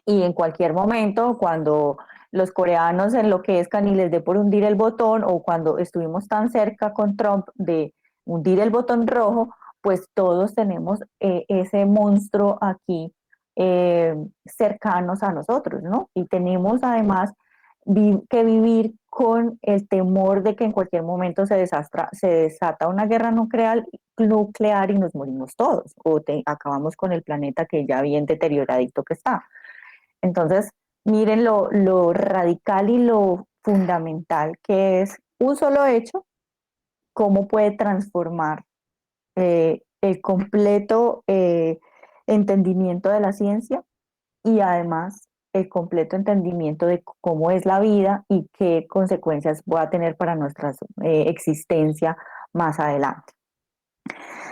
Y en cualquier momento, cuando los coreanos enloquezcan y les dé por hundir el botón, o cuando estuvimos tan cerca con Trump de hundir el botón rojo, pues todos tenemos ese monstruo aquí cercanos a nosotros, ¿no? Y tenemos además que vivir con el temor de que en cualquier momento se desata una guerra nuclear y nos morimos todos, o acabamos con el planeta que ya bien deterioradito que está. Entonces, miren lo radical y lo fundamental que es un solo hecho, cómo puede transformar el completo entendimiento de la ciencia y además el completo entendimiento de cómo es la vida y qué consecuencias va a tener para nuestra existencia más adelante.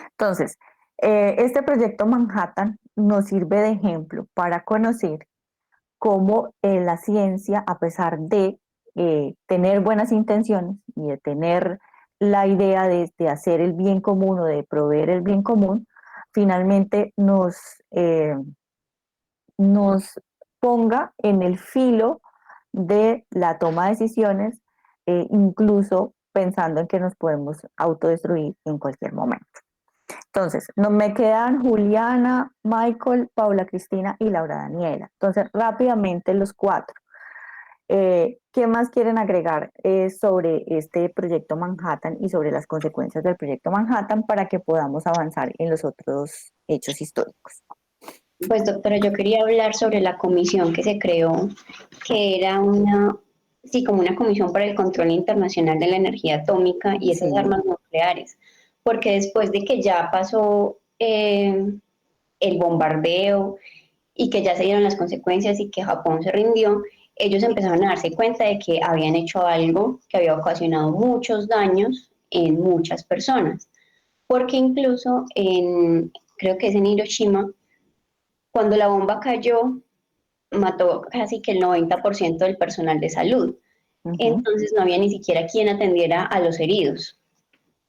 Entonces, este proyecto Manhattan nos sirve de ejemplo para conocer cómo la ciencia, a pesar de tener buenas intenciones y de tener la idea de hacer el bien común o de proveer el bien común, finalmente nos ponga en el filo de la toma de decisiones, incluso pensando en que nos podemos autodestruir en cualquier momento. Entonces, me quedan Juliana, Michael, Paula Cristina y Laura Daniela. Entonces, rápidamente los cuatro. ¿Qué más quieren agregar sobre este proyecto Manhattan y sobre las consecuencias del proyecto Manhattan para que podamos avanzar en los otros hechos históricos? Pues doctora, yo quería hablar sobre la comisión que se creó, que era como una comisión para el control internacional de la energía atómica y esas armas nucleares, porque después de que ya pasó el bombardeo y que ya se dieron las consecuencias y que Japón se rindió, ellos empezaron a darse cuenta de que habían hecho algo que había ocasionado muchos daños en muchas personas, porque incluso creo que es en Hiroshima, cuando la bomba cayó, mató casi que el 90% del personal de salud. Entonces no había ni siquiera quien atendiera a los heridos.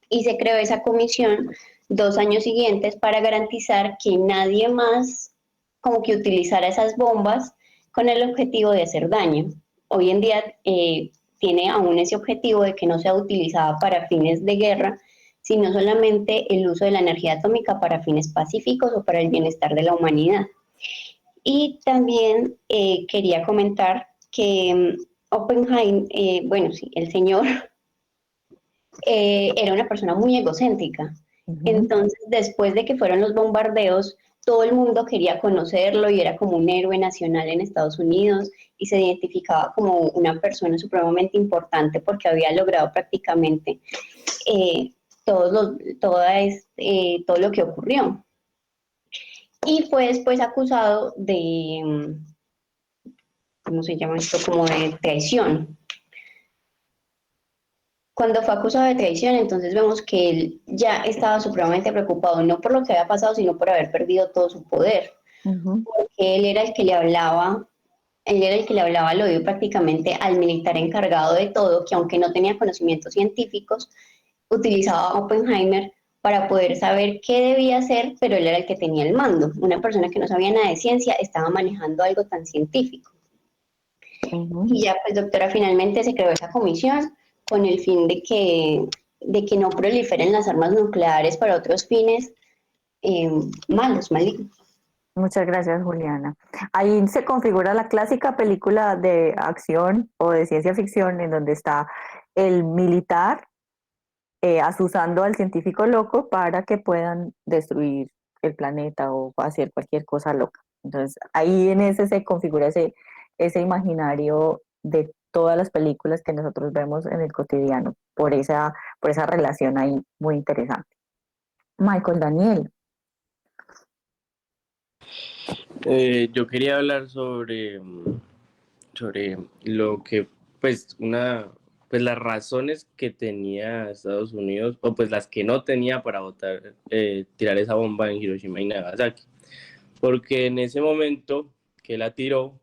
Y se creó esa comisión 2 años siguientes para garantizar que nadie más como que utilizara esas bombas con el objetivo de hacer daño. Hoy en día tiene aún ese objetivo de que no sea utilizada para fines de guerra, sino solamente el uso de la energía atómica para fines pacíficos o para el bienestar de la humanidad. Y también quería comentar que Oppenheim, el señor era una persona muy egocéntrica. Entonces, después de que fueron los bombardeos, todo el mundo quería conocerlo y era como un héroe nacional en Estados Unidos y se identificaba como una persona supremamente importante porque había logrado prácticamente todo lo que ocurrió. Y fue después acusado de, ¿cómo se llama esto? Como de traición. Cuando fue acusado de traición, entonces vemos que él ya estaba supremamente preocupado, no por lo que había pasado, sino por haber perdido todo su poder. Porque él era el que le hablaba, al oído prácticamente al militar encargado de todo, que aunque no tenía conocimientos científicos, utilizaba a Oppenheimer para poder saber qué debía hacer, pero él era el que tenía el mando. Una persona que no sabía nada de ciencia estaba manejando algo tan científico. Y ya, pues, doctora, finalmente se creó esa comisión con el fin de que no proliferen las armas nucleares para otros fines malignos. Muchas gracias, Juliana. Ahí se configura la clásica película de acción o de ciencia ficción en donde está el militar asusando al científico loco para que puedan destruir el planeta o hacer cualquier cosa loca. Entonces, ahí en ese se configura ese imaginario de todas las películas que nosotros vemos en el cotidiano, por esa relación ahí muy interesante. Michael Daniel. Yo quería hablar sobre lo que, pues, pues las razones que tenía Estados Unidos, o pues las que no tenía para tirar esa bomba en Hiroshima y Nagasaki. Porque en ese momento que la tiró,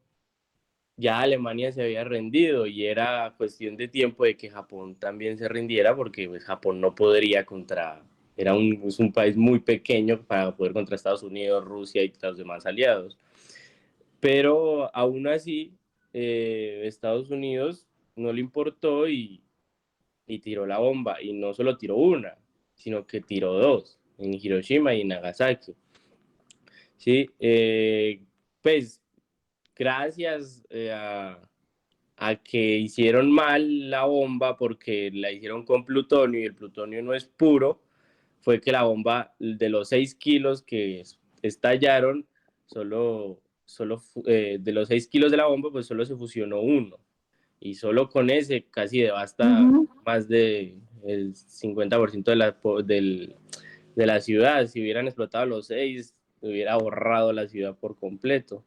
ya Alemania se había rendido y era cuestión de tiempo de que Japón también se rindiera, porque pues, Japón no podría es un país muy pequeño para poder contra Estados Unidos, Rusia y los demás aliados. Pero aún así, Estados Unidos no le importó y tiró la bomba. Y no solo tiró una, sino que tiró dos, en Hiroshima y en Nagasaki. ¿Sí? Pues gracias a que hicieron mal la bomba porque la hicieron con plutonio y el plutonio no es puro, fue que la bomba de los 6 kilos que estallaron, de los 6 kilos de la bomba, pues solo se fusionó uno. Y solo con ese casi devasta más del 50% de la ciudad. Si hubieran explotado los 6, hubiera borrado la ciudad por completo.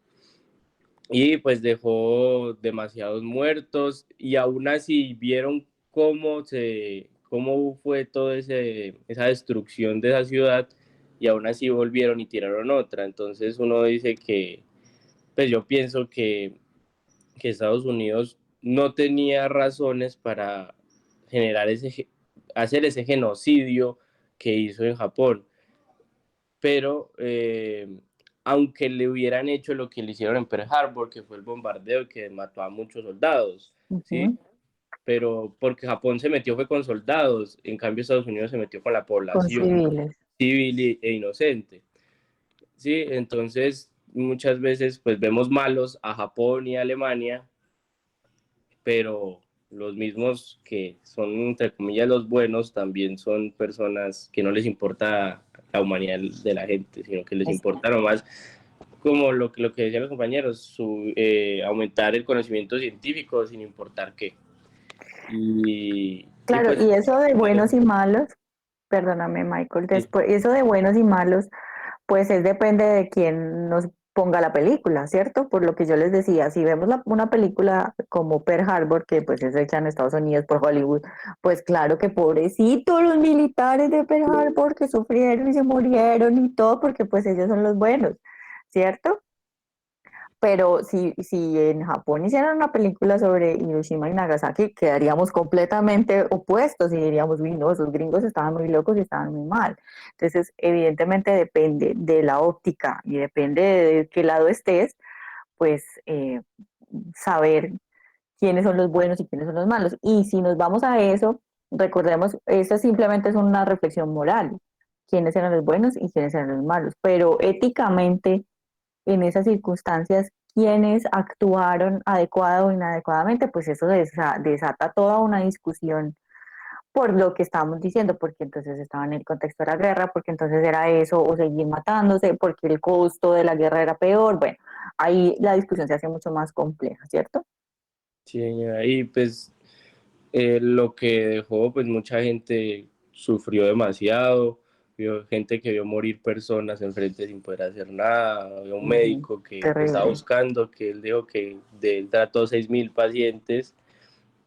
Y pues dejó demasiados muertos y aún así vieron cómo fue toda esa destrucción de esa ciudad y aún así volvieron y tiraron otra. Entonces uno dice pues yo pienso que Estados Unidos no tenía razones para hacer ese genocidio que hizo en Japón. Pero aunque le hubieran hecho lo que le hicieron en Pearl Harbor, que fue el bombardeo que mató a muchos soldados, ¿sí? Pero porque Japón se metió fue con soldados, en cambio Estados Unidos se metió con la población civil e inocente, ¿sí? Entonces muchas veces pues vemos malos a Japón y a Alemania, pero los mismos que son entre comillas los buenos también son personas que no les importa la humanidad de la gente, sino que les importa nomás como lo que decían los compañeros, aumentar el conocimiento científico sin importar qué. Claro, pues, y eso de buenos y malos, perdóname Michael, después, eso de buenos y malos, pues depende de quién nos ponga la película, ¿cierto? Por lo que yo les decía, si vemos una película como Pearl Harbor, que pues es hecha en Estados Unidos por Hollywood, pues claro que pobrecitos los militares de Pearl Harbor que sufrieron y se murieron y todo, porque pues ellos son los buenos, ¿cierto? Pero si en Japón hicieran una película sobre Hiroshima y Nagasaki, quedaríamos completamente opuestos y diríamos, uy, no, esos gringos estaban muy locos y estaban muy mal. Entonces, evidentemente depende de la óptica y depende de qué lado estés, pues saber quiénes son los buenos y quiénes son los malos. Y si nos vamos a eso, recordemos, eso simplemente es una reflexión moral, quiénes eran los buenos y quiénes eran los malos. Pero éticamente, en esas circunstancias, quienes actuaron adecuado o inadecuadamente, pues eso desata toda una discusión por lo que estábamos diciendo, porque entonces estaban en el contexto de la guerra, porque entonces era eso o seguir matándose, porque el costo de la guerra era peor. Bueno, ahí la discusión se hace mucho más compleja, ¿cierto? Sí, señora, y pues lo que dejó, pues mucha gente sufrió demasiado, vio gente que vio morir personas enfrente sin poder hacer nada, había un médico que estaba Terrible. buscando, que él dijo que de él trató 6.000 pacientes,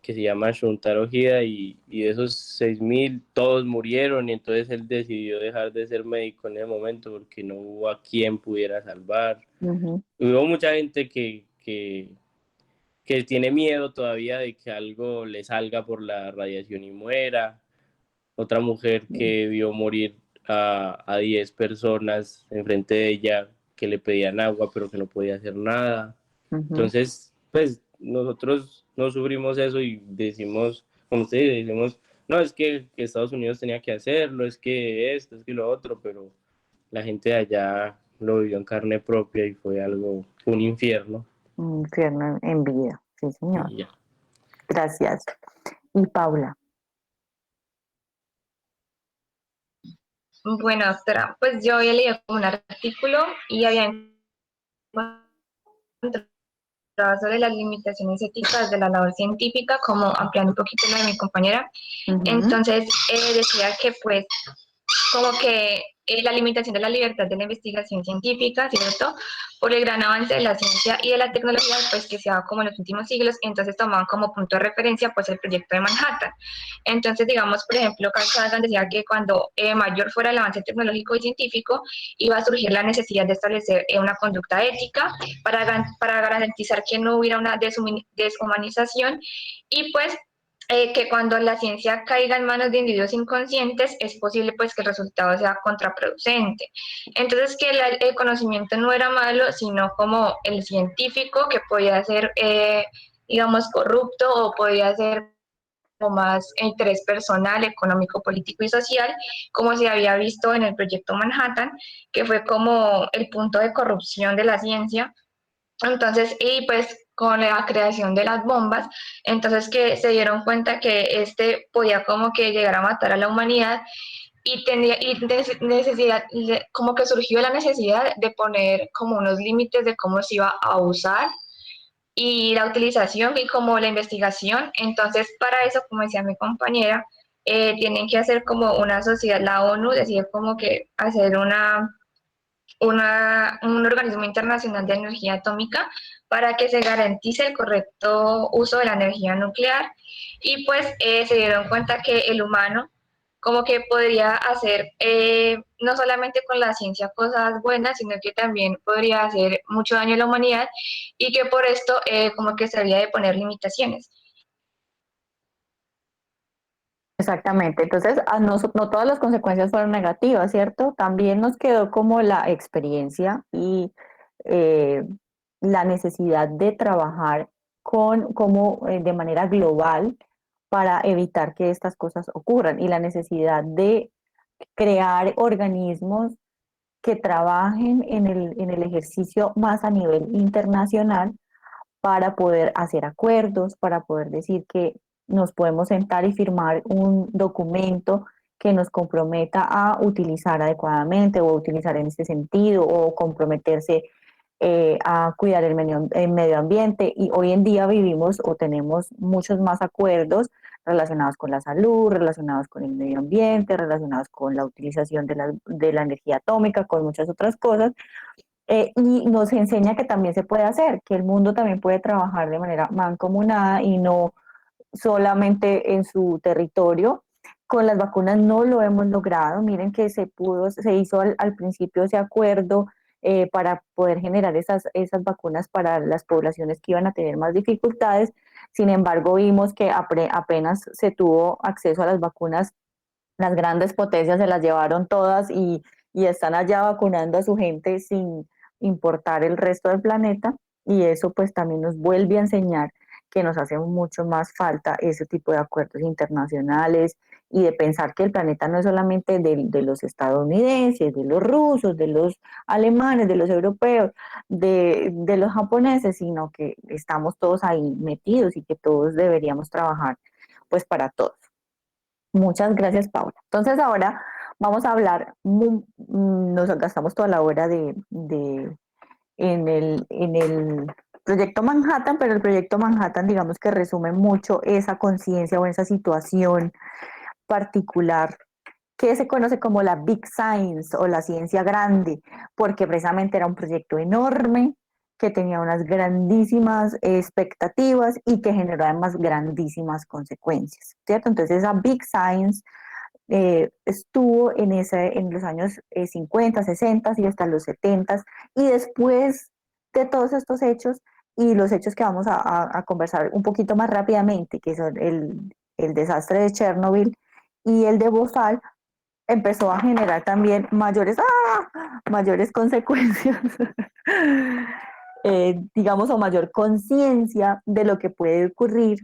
que se llama Shuntaro Ojeda, y de esos 6.000 todos murieron, y entonces él decidió dejar de ser médico en ese momento porque no hubo a quien pudiera salvar. Ujú. Hubo mucha gente que tiene miedo todavía de que algo le salga por la radiación y muera. Otra mujer que vio morir a 10 personas enfrente de ella que le pedían agua pero que no podía hacer nada. Ujú. Entonces, pues nosotros no sufrimos eso y decimos, como ustedes, decimos, no, es que Estados Unidos tenía que hacerlo, es que esto, es que lo otro, pero la gente de allá lo vivió en carne propia y fue algo, un infierno. Un infierno en vida, sí, señor. Y ya. Gracias. Y Paula. Bueno, doctora, pues yo había leído como un artículo y había encontrado sobre las limitaciones éticas de la labor científica, como ampliando un poquito la de mi compañera. Ujú. Entonces decía que pues como que la limitación de la libertad de la investigación científica, ¿cierto? Por el gran avance de la ciencia y de la tecnología, pues que se ha dado como en los últimos siglos, entonces tomaban como punto de referencia pues el proyecto de Manhattan. Entonces, digamos, por ejemplo, Carl Sagan decía que cuando mayor fuera el avance tecnológico y científico, iba a surgir la necesidad de establecer una conducta ética para garantizar que no hubiera una deshumanización y pues que cuando la ciencia caiga en manos de individuos inconscientes es posible pues que el resultado sea contraproducente. Entonces que el conocimiento no era malo, sino como el científico que podía ser, digamos, corrupto o podía ser como más interés personal, económico, político y social, como se había visto en el proyecto Manhattan, que fue como el punto de corrupción de la ciencia. Entonces, y pues con la creación de las bombas, entonces que se dieron cuenta que este podía como que llegar a matar a la humanidad y tenía necesidad, como que surgió la necesidad de poner como unos límites de cómo se iba a usar y la utilización y como la investigación. Entonces, para eso, como decía mi compañera, tienen que hacer como una sociedad, la ONU decide como que hacer un organismo internacional de energía atómica para que se garantice el correcto uso de la energía nuclear y pues se dieron cuenta que el humano como que podría hacer no solamente con la ciencia cosas buenas, sino que también podría hacer mucho daño a la humanidad y que por esto como que se había de poner limitaciones. Exactamente. Entonces, no todas las consecuencias fueron negativas, ¿cierto? También nos quedó como la experiencia y eh, la necesidad de trabajar de manera global para evitar que estas cosas ocurran y la necesidad de crear organismos que trabajen en el ejercicio más a nivel internacional para poder hacer acuerdos, para poder decir que nos podemos sentar y firmar un documento que nos comprometa a utilizar adecuadamente o utilizar en este sentido o comprometerse a cuidar el medio ambiente. Y hoy en día vivimos o tenemos muchos más acuerdos relacionados con la salud, relacionados con el medio ambiente, relacionados con la utilización de la energía atómica, con muchas otras cosas, y nos enseña que también se puede hacer, que el mundo también puede trabajar de manera mancomunada y no solamente en su territorio. Con las vacunas no lo hemos logrado. Miren que se hizo al principio ese acuerdo para poder generar esas vacunas para las poblaciones que iban a tener más dificultades. Sin embargo, vimos que apenas se tuvo acceso a las vacunas, las grandes potencias se las llevaron todas y están allá vacunando a su gente sin importar el resto del planeta, y eso pues también nos vuelve a enseñar que nos hace mucho más falta ese tipo de acuerdos internacionales y de pensar que el planeta no es solamente de los estadounidenses, de los rusos, de los alemanes, de los europeos, de los japoneses, sino que estamos todos ahí metidos y que todos deberíamos trabajar pues para todos. Muchas gracias, Paula. Entonces ahora vamos a hablar, nos gastamos toda la hora en el proyecto Manhattan, pero el proyecto Manhattan, digamos que resume mucho esa conciencia o esa situación particular que se conoce como la Big Science o la ciencia grande, porque precisamente era un proyecto enorme que tenía unas grandísimas expectativas y que generó además grandísimas consecuencias, ¿cierto? Entonces esa Big Science estuvo en los años 50, 60 y hasta los 70, y después de todos estos hechos y los hechos que vamos a conversar un poquito más rápidamente, que son el desastre de Chernobyl y el de Bhopal, empezó a generar también mayores consecuencias, digamos, o mayor conciencia de lo que puede ocurrir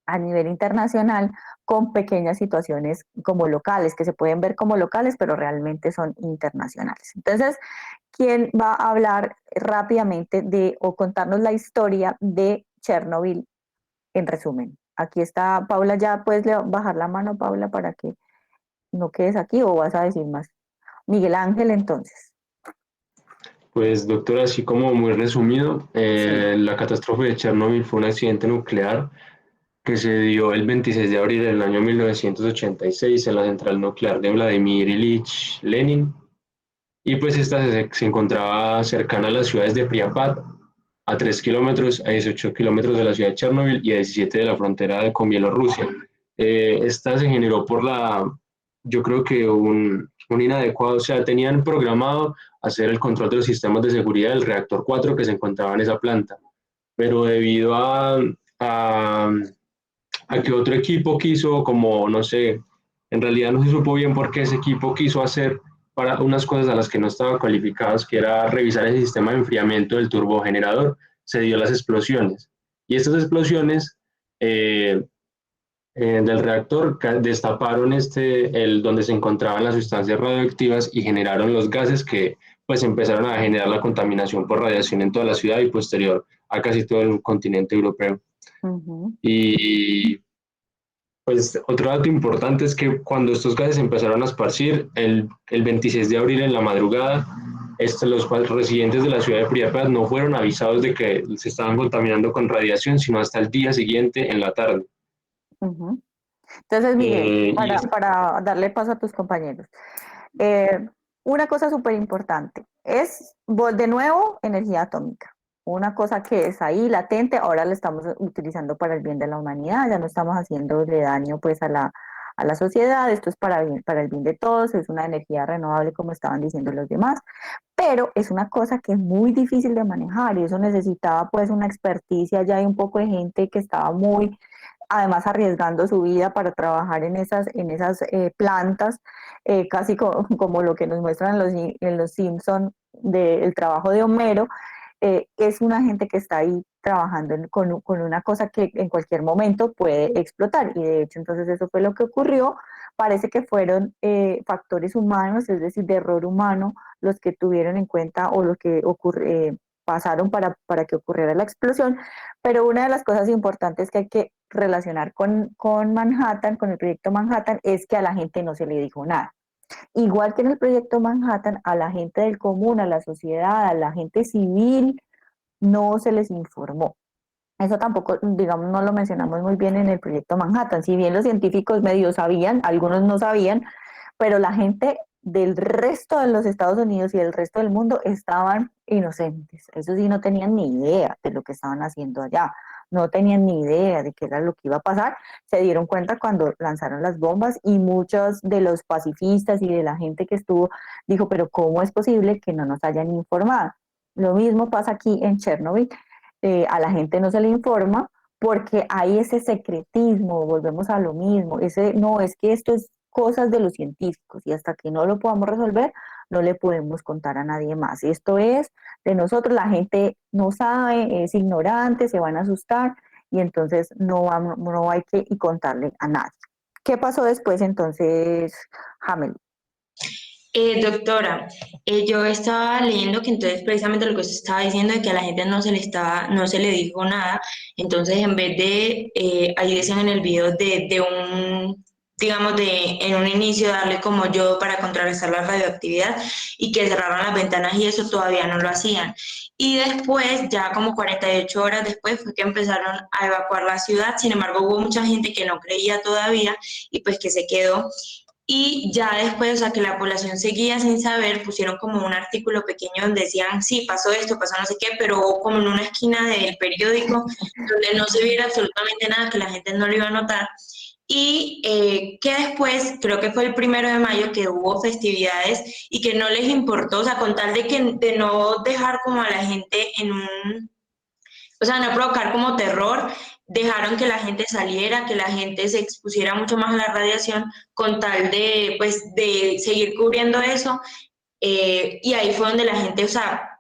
a nivel internacional con pequeñas situaciones como locales, que se pueden ver como locales, pero realmente son internacionales. Entonces, ¿quién va a hablar rápidamente o contarnos la historia de Chernobyl en resumen? Aquí está Paula, ya puedes bajar la mano, Paula, para que no quedes aquí, o vas a decir más. Miguel Ángel, entonces. Pues doctora, así como muy resumido, la catástrofe de Chernobyl fue un accidente nuclear que se dio el 26 de abril del año 1986 en la central nuclear de Vladimir Ilich Lenin. Y pues esta se encontraba cercana a las ciudades de Pripyat, a 3 kilómetros, a 18 kilómetros de la ciudad de Chernobyl y a 17 de la frontera con Bielorrusia. Esta se generó por yo creo que un inadecuado, o sea, tenían programado hacer el control de los sistemas de seguridad del reactor 4 que se encontraba en esa planta, pero debido a que otro equipo quiso, como no sé, en realidad no se supo bien por qué ese equipo quiso hacer para unas cosas a las que no estaban cualificados, que era revisar el sistema de enfriamiento del turbogenerador, se dio las explosiones. Y estas explosiones del reactor destaparon donde se encontraban las sustancias radioactivas y generaron los gases que pues empezaron a generar la contaminación por radiación en toda la ciudad y posterior a casi todo el continente europeo. Y pues otro dato importante es que cuando estos gases empezaron a esparcir, el 26 de abril en la madrugada, los residentes de la ciudad de Pripyat no fueron avisados de que se estaban contaminando con radiación, sino hasta el día siguiente en la tarde. Entonces, Miguel, para darle paso a tus compañeros, una cosa súper importante es, de nuevo, energía atómica. Una cosa que es ahí latente, ahora la estamos utilizando para el bien de la humanidad, ya no estamos haciéndole daño pues a la sociedad, esto es para el bien de todos, es una energía renovable como estaban diciendo los demás, pero es una cosa que es muy difícil de manejar y eso necesitaba pues una experticia, ya hay un poco de gente que estaba muy, además arriesgando su vida para trabajar en esas plantas, casi como lo que nos muestran en los Simpsons del trabajo de Homero. Es una gente que está ahí trabajando con una cosa que en cualquier momento puede explotar y de hecho entonces eso fue lo que ocurrió. Parece que fueron factores humanos, es decir, de error humano, los que tuvieron en cuenta o los que pasaron para que ocurriera la explosión, pero una de las cosas importantes que hay que relacionar con Manhattan, con el proyecto Manhattan, es que a la gente no se le dijo nada. Igual que en el proyecto Manhattan, a la gente del común, a la sociedad, a la gente civil, no se les informó. Eso tampoco, digamos, no lo mencionamos muy bien en el proyecto Manhattan. Si bien los científicos medio sabían, algunos no sabían, pero la gente del resto de los Estados Unidos y del resto del mundo estaban inocentes. Eso sí, no tenían ni idea de lo que estaban haciendo allá. No tenían ni idea de qué era lo que iba a pasar. Se dieron cuenta cuando lanzaron las bombas y muchos de los pacifistas y de la gente que estuvo dijo, pero ¿cómo es posible que no nos hayan informado? Lo mismo pasa aquí en Chernobyl. A la gente no se le informa porque hay ese secretismo, volvemos a lo mismo, no, es que esto es cosas de los científicos y hasta que no lo podamos resolver, no le podemos contar a nadie más. Esto es de nosotros, la gente no sabe, es ignorante, se van a asustar y entonces no hay que contarle a nadie. ¿Qué pasó después entonces, Hamel? Doctora, yo estaba leyendo que entonces precisamente lo que usted estaba diciendo de que a la gente no se le dijo nada, entonces en vez de, ahí decían en el video de digamos, en un inicio darle como yodo para contrarrestar la radioactividad y que cerraron las ventanas y eso todavía no lo hacían. Y después, ya como 48 horas después, fue que empezaron a evacuar la ciudad. Sin embargo, hubo mucha gente que no creía todavía y pues que se quedó. Y ya después, o sea, que la población seguía sin saber, pusieron como un artículo pequeño donde decían, sí, pasó esto, pasó no sé qué, pero como en una esquina del periódico, donde no se viera absolutamente nada, que la gente no lo iba a notar. Y que después, creo que fue el 1 de mayo, que hubo festividades y que no les importó, o sea, con tal de no dejar como a la gente en un, o sea, no provocar como terror, dejaron que la gente saliera, que la gente se expusiera mucho más a la radiación con tal de, pues, de seguir cubriendo eso. Y ahí fue donde la gente, o sea,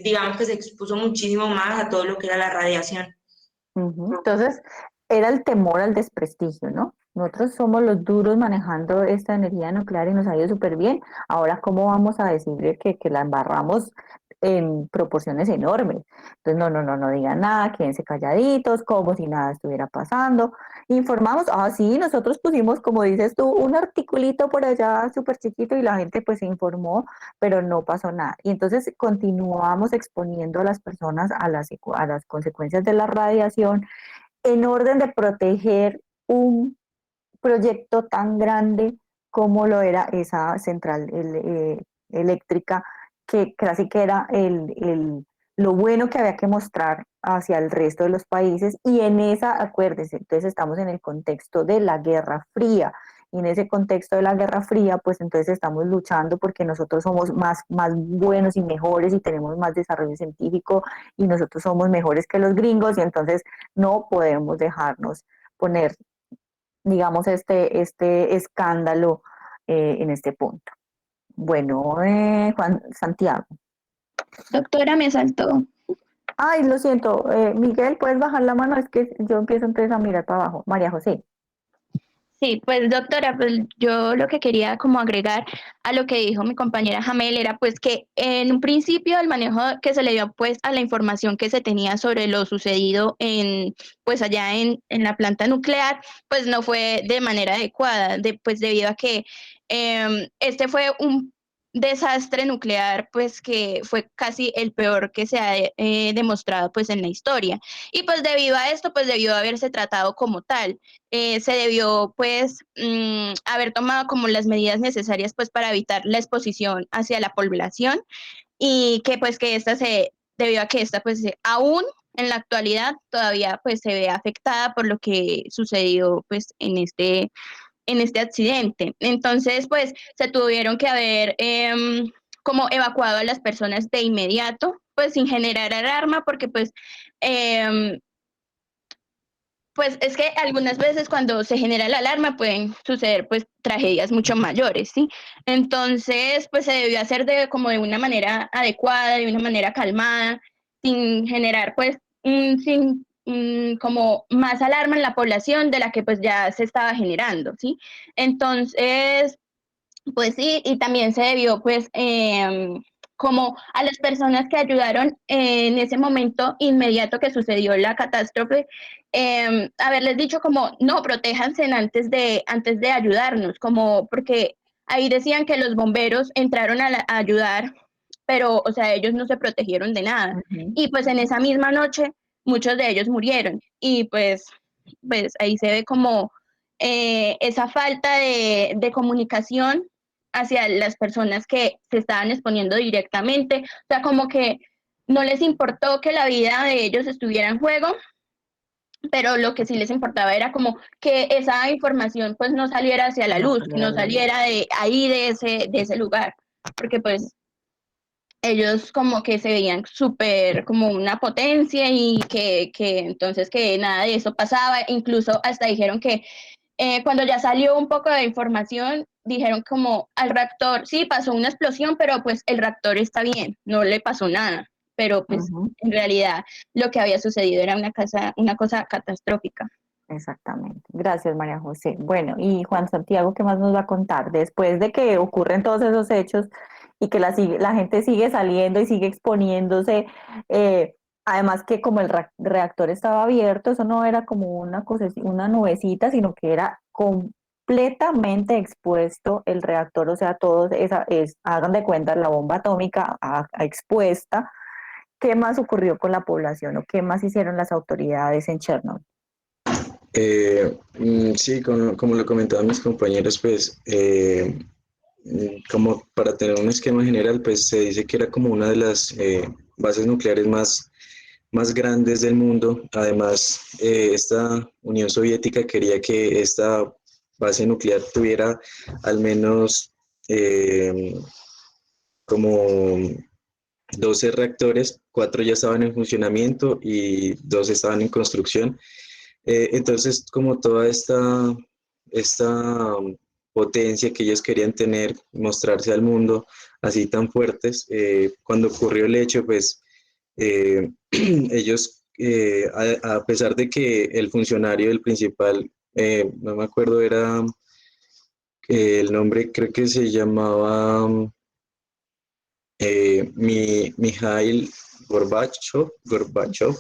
digamos que se expuso muchísimo más a todo lo que era la radiación. Entonces, era el temor al desprestigio, ¿no? Nosotros somos los duros manejando esta energía nuclear y nos ha ido súper bien. Ahora, ¿cómo vamos a decirle que la embarramos en proporciones enormes? Entonces, no digan nada, quédense calladitos, como si nada estuviera pasando. Informamos, sí, nosotros pusimos, como dices tú, un articulito por allá súper chiquito y la gente pues se informó, pero no pasó nada. Y entonces continuamos exponiendo a las personas a las consecuencias de la radiación en orden de proteger un proyecto tan grande como lo era esa central eléctrica, que casi que era lo bueno que había que mostrar hacia el resto de los países. Y en esa, acuérdense, entonces estamos en el contexto de la Guerra Fría. Y en ese contexto de la Guerra Fría, pues entonces estamos luchando porque nosotros somos más buenos y mejores y tenemos más desarrollo científico y nosotros somos mejores que los gringos y entonces no podemos dejarnos poner, digamos, este escándalo en este punto. Bueno, Juan Santiago. Doctora, me saltó. Ay, lo siento. Miguel, ¿puedes bajar la mano? Es que yo empiezo entonces a mirar para abajo. María José. Sí, pues doctora, pues yo lo que quería como agregar a lo que dijo mi compañera Jamel era pues que en un principio el manejo que se le dio pues a la información que se tenía sobre lo sucedido en pues allá en la planta nuclear pues no fue de manera adecuada, pues debido a que este fue un desastre nuclear pues que fue casi el peor que se ha demostrado pues en la historia y pues debido a esto pues debió haberse tratado como tal. Se debió pues haber tomado como las medidas necesarias pues para evitar la exposición hacia la población y que pues que esta debido a que esta pues aún en la actualidad todavía pues se ve afectada por lo que sucedió pues en este accidente. Entonces pues se tuvieron que haber como evacuado a las personas de inmediato pues sin generar alarma porque pues es que algunas veces cuando se genera la alarma pueden suceder pues tragedias mucho mayores, ¿sí? Entonces pues se debió hacer como de una manera adecuada, de una manera calmada, sin generar pues como más alarma en la población de la que pues ya se estaba generando, ¿sí? Entonces pues sí, y también se debió pues como a las personas que ayudaron en ese momento inmediato que sucedió la catástrofe, haberles dicho como no, protéjanse antes de ayudarnos, como porque ahí decían que los bomberos entraron a ayudar, pero o sea, ellos no se protegieron de nada. Y pues en esa misma noche muchos de ellos murieron y pues ahí se ve como esa falta de comunicación hacia las personas que se estaban exponiendo directamente, o sea, como que no les importó que la vida de ellos estuviera en juego, pero lo que sí les importaba era como que esa información pues no saliera hacia la luz, que no saliera de ahí, de ese lugar, porque pues ellos como que se veían súper como una potencia y que entonces que nada de eso pasaba, incluso hasta dijeron que cuando ya salió un poco de información, dijeron como al reactor, sí, pasó una explosión, pero pues el reactor está bien, no le pasó nada, pero pues en realidad lo que había sucedido era una cosa catastrófica. Exactamente. Gracias, María José. Bueno, y Juan Santiago, ¿qué más nos va a contar? Después de que ocurren todos esos hechos y que la gente sigue saliendo y sigue exponiéndose, además que como el reactor estaba abierto, eso no era como una cosa, una nubecita, sino que era completamente expuesto el reactor, o sea, todos hagan de cuenta la bomba atómica expuesta. ¿Qué más ocurrió con la población o qué más hicieron las autoridades en Chernobyl? Sí, como lo comentaban mis compañeros, pues como para tener un esquema general, pues se dice que era como una de las bases nucleares más grandes del mundo. Además, esta Unión Soviética quería que esta base nuclear tuviera al menos como 12 reactores, 4 ya estaban en funcionamiento y 2 estaban en construcción. Entonces, como toda esta potencia que ellos querían tener, mostrarse al mundo así tan fuertes, cuando ocurrió el hecho, pues ellos, a pesar de que el funcionario, el principal, no me acuerdo, era el nombre, creo que se llamaba Mikhail Gorbachev,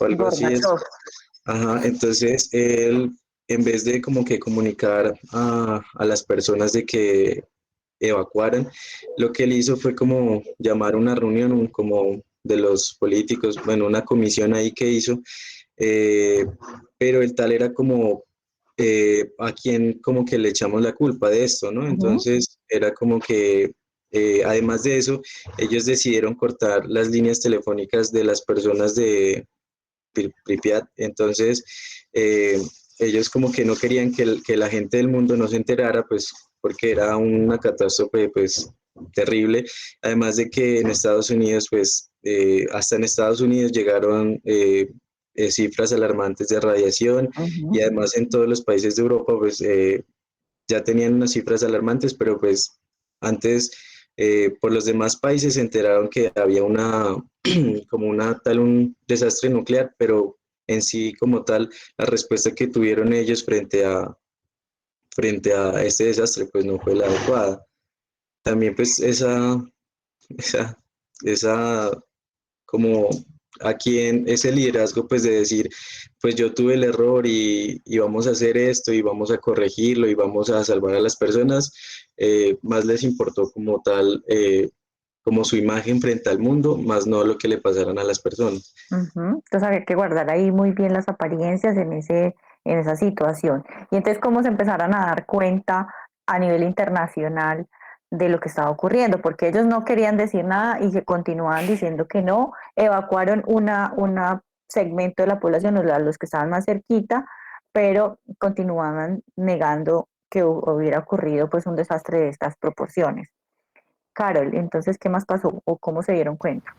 algo así es. Ajá, entonces él, en vez de como que comunicar a las personas de que evacuaran, lo que él hizo fue como llamar una reunión como de los políticos, bueno, una comisión ahí que hizo, pero el tal era como a quien como que le echamos la culpa de esto, ¿no? Entonces era como que además de eso, ellos decidieron cortar las líneas telefónicas de las personas de Pripyat. Entonces, ellos como que no querían que la gente del mundo no se enterara, pues porque era una catástrofe pues terrible. Además de que en Estados Unidos, pues hasta en Estados Unidos llegaron cifras alarmantes de radiación y además en todos los países de Europa, pues ya tenían unas cifras alarmantes, pero pues antes por los demás países se enteraron que había un desastre nuclear, pero en sí como tal la respuesta que tuvieron ellos frente a este desastre pues no fue la adecuada. También pues esa como aquí en ese liderazgo pues de decir pues yo tuve el error y vamos a hacer esto y vamos a corregirlo y vamos a salvar a las personas, más les importó como tal como su imagen frente al mundo, más no lo que le pasaran a las personas. Entonces había que guardar ahí muy bien las apariencias en esa situación. Y entonces cómo se empezaron a dar cuenta a nivel internacional de lo que estaba ocurriendo, porque ellos no querían decir nada y se continuaban diciendo que no, evacuaron una segmento de la población, los que estaban más cerquita, pero continuaban negando que hubiera ocurrido pues un desastre de estas proporciones. Carol, entonces, ¿qué más pasó o cómo se dieron cuenta?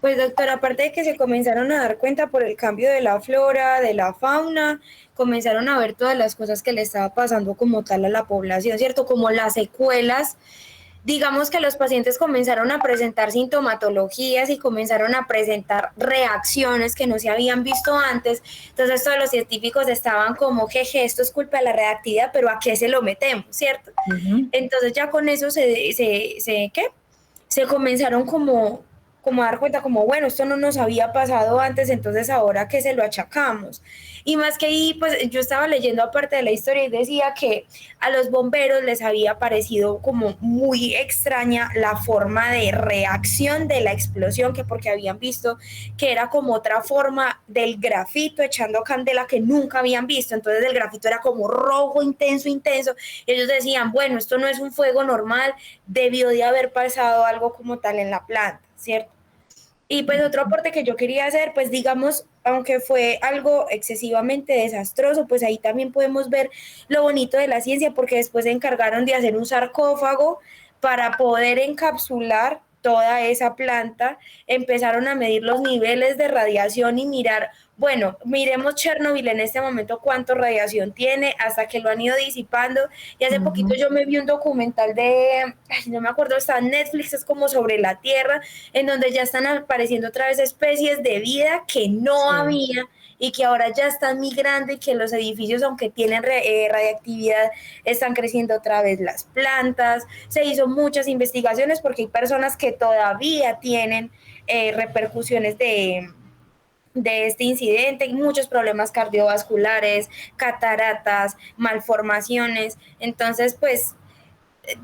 Pues doctora, aparte de que se comenzaron a dar cuenta por el cambio de la flora, de la fauna, comenzaron a ver todas las cosas que le estaba pasando como tal a la población, ¿cierto? Como las secuelas. Digamos que los pacientes comenzaron a presentar sintomatologías y comenzaron a presentar reacciones que no se habían visto antes. Entonces todos los científicos estaban como, jeje, esto es culpa de la reactividad, pero ¿a qué se lo metemos, cierto? Entonces ya con eso se comenzaron como a dar cuenta como, bueno, esto no nos había pasado antes, entonces ahora que se lo achacamos. Y más que ahí, pues yo estaba leyendo aparte de la historia y decía que a los bomberos les había parecido como muy extraña la forma de reacción de la explosión, que porque habían visto que era como otra forma del grafito echando candela que nunca habían visto. Entonces el grafito era como rojo, intenso. Ellos decían, bueno, esto no es un fuego normal, debió de haber pasado algo como tal en la planta, ¿cierto? Y pues otro aporte que yo quería hacer, pues digamos, aunque fue algo excesivamente desastroso, pues ahí también podemos ver lo bonito de la ciencia, porque después se encargaron de hacer un sarcófago para poder encapsular toda esa planta, empezaron a medir los niveles de radiación y mirar, bueno, miremos Chernobyl en este momento cuánto radiación tiene, hasta que lo han ido disipando. Y hace poquito yo me vi un documental no me acuerdo, está en Netflix, es como sobre la Tierra, en donde ya están apareciendo otra vez especies de vida que no había y que ahora ya están migrando y que los edificios, aunque tienen radiactividad, están creciendo otra vez las plantas. Se hizo muchas investigaciones porque hay personas que todavía tienen repercusiones de de este incidente, y muchos problemas cardiovasculares, cataratas, malformaciones. Entonces, pues,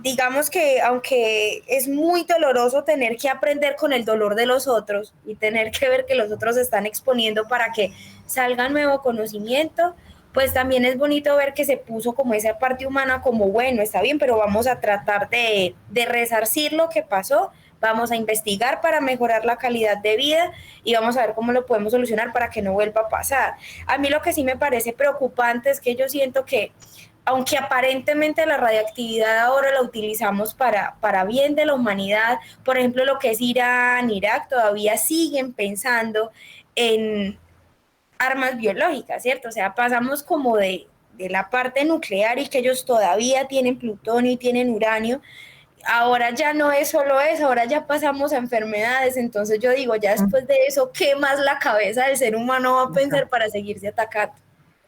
digamos que aunque es muy doloroso tener que aprender con el dolor de los otros y tener que ver que los otros se están exponiendo para que salga nuevo conocimiento, pues también es bonito ver que se puso como esa parte humana, como bueno, está bien, pero vamos a tratar de resarcir lo que pasó, vamos a investigar para mejorar la calidad de vida y vamos a ver cómo lo podemos solucionar para que no vuelva a pasar. A mí lo que sí me parece preocupante es que yo siento que aunque aparentemente la radiactividad ahora la utilizamos para bien de la humanidad, por ejemplo, lo que es Irán, Irak, todavía siguen pensando en armas biológicas, ¿cierto? O sea, pasamos como de la parte nuclear y que ellos todavía tienen plutonio y tienen uranio. Ahora ya no es solo eso, ahora ya pasamos a enfermedades. Entonces yo digo, ya después de eso, ¿qué más la cabeza del ser humano va a pensar para seguirse atacando?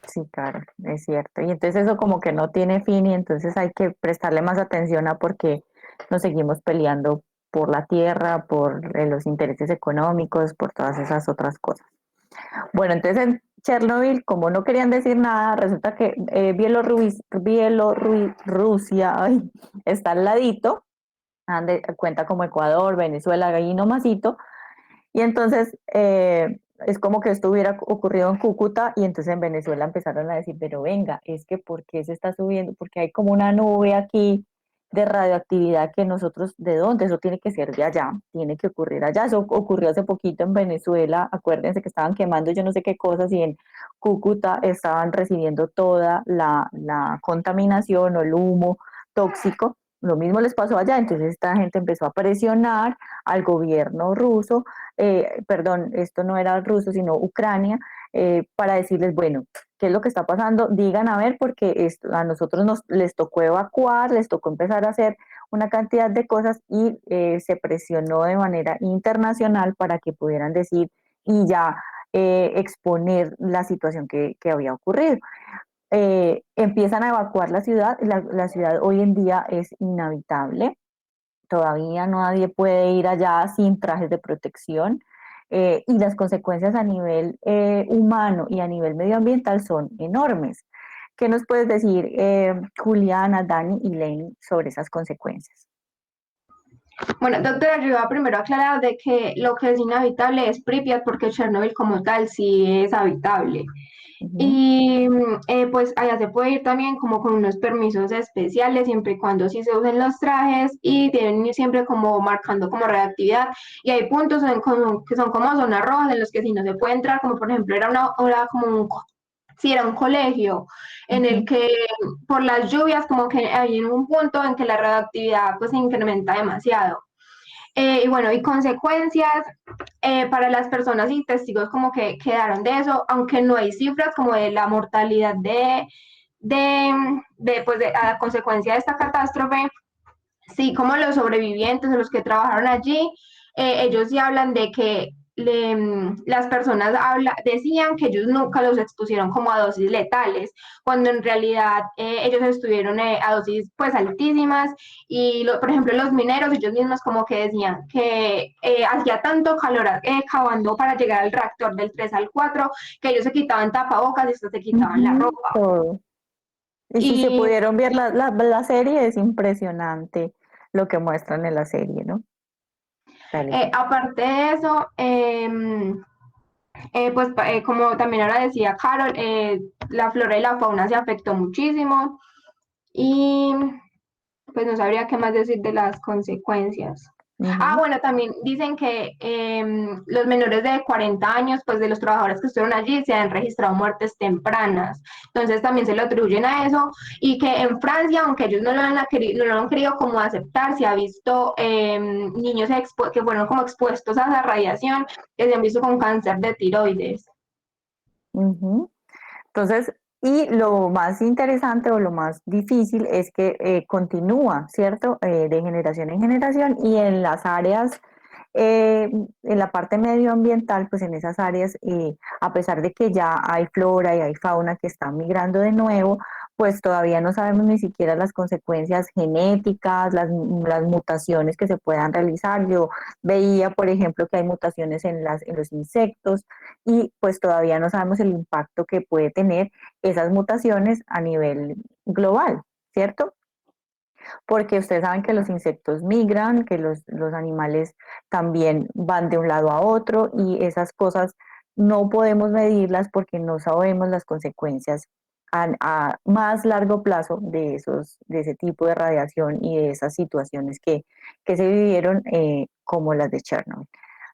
Sí, claro, es cierto. Y entonces eso como que no tiene fin y entonces hay que prestarle más atención a por qué nos seguimos peleando por la tierra, por los intereses económicos, por todas esas otras cosas. Bueno, entonces en Chernobyl, como no querían decir nada, resulta que Bielorrusia está al ladito, cuenta como Ecuador, Venezuela, ahí nomasito, y entonces es como que esto hubiera ocurrido en Cúcuta y entonces en Venezuela empezaron a decir, pero venga, es que ¿por qué se está subiendo? Porque hay como una nube aquí de radioactividad que nosotros, ¿de dónde? Eso tiene que ser de allá, tiene que ocurrir allá. Eso ocurrió hace poquito en Venezuela, acuérdense que estaban quemando yo no sé qué cosas y en Cúcuta estaban recibiendo toda la contaminación o el humo tóxico. Lo mismo les pasó allá, entonces esta gente empezó a presionar al gobierno ruso, perdón, esto no era ruso, sino Ucrania, para decirles, bueno, ¿qué es lo que está pasando? Digan a ver, porque esto, a nosotros les tocó evacuar, les tocó empezar a hacer una cantidad de cosas y se presionó de manera internacional para que pudieran decir y ya exponer la situación que había ocurrido. Empiezan a evacuar la ciudad, la ciudad hoy en día es inhabitable, todavía nadie puede ir allá sin trajes de protección y las consecuencias a nivel humano y a nivel medioambiental son enormes. ¿Qué nos puedes decir, Juliana, Dani y Lenny, sobre esas consecuencias? Bueno, doctora, yo iba primero a aclarar de que lo que es inhabitable es Pripyat, porque Chernobyl como tal sí es habitable. Y pues allá se puede ir también como con unos permisos especiales, siempre y cuando sí se usen los trajes y deben ir siempre como marcando como reactividad. Y hay puntos que son como zonas rojas en los que sí no se puede entrar, como por ejemplo era como si era un colegio en el que por las lluvias como que hay un punto en que la radioactividad pues se incrementa demasiado. Y bueno, y consecuencias para las personas y testigos como que quedaron de eso, aunque no hay cifras como de la mortalidad a consecuencia de esta catástrofe, sí, como los sobrevivientes o los que trabajaron allí, ellos sí hablan de que las personas decían que ellos nunca los expusieron como a dosis letales, cuando en realidad ellos estuvieron a dosis pues altísimas y por ejemplo los mineros ellos mismos como que decían que hacía tanto calor cavando para llegar al reactor del 3 al 4 que ellos se quitaban tapabocas y se quitaban la ropa. Todo. Y si se pudieron ver la serie, es impresionante lo que muestran en la serie, ¿no? Aparte de eso, como también ahora decía Carol, la flora y la fauna se afectó muchísimo y pues no sabría qué más decir de las consecuencias. Bueno, también dicen que los menores de 40 años, pues de los trabajadores que estuvieron allí, se han registrado muertes tempranas. Entonces también se lo atribuyen a eso y que en Francia, aunque ellos no lo han querido como aceptar, se ha visto niños que fueron como expuestos a la radiación, que se han visto con cáncer de tiroides. Entonces, y lo más interesante o lo más difícil es que continúa, ¿cierto? De generación en generación y en las áreas, en la parte medioambiental, pues en esas áreas, a pesar de que ya hay flora y hay fauna que están migrando de nuevo, pues todavía no sabemos ni siquiera las consecuencias genéticas, las mutaciones que se puedan realizar. Yo veía, por ejemplo, que hay mutaciones en los insectos y pues todavía no sabemos el impacto que puede tener esas mutaciones a nivel global, ¿cierto? Porque ustedes saben que los insectos migran, que los animales también van de un lado a otro y esas cosas no podemos medirlas porque no sabemos las consecuencias a más largo plazo de ese tipo de radiación y de esas situaciones que se vivieron como las de Chernobyl.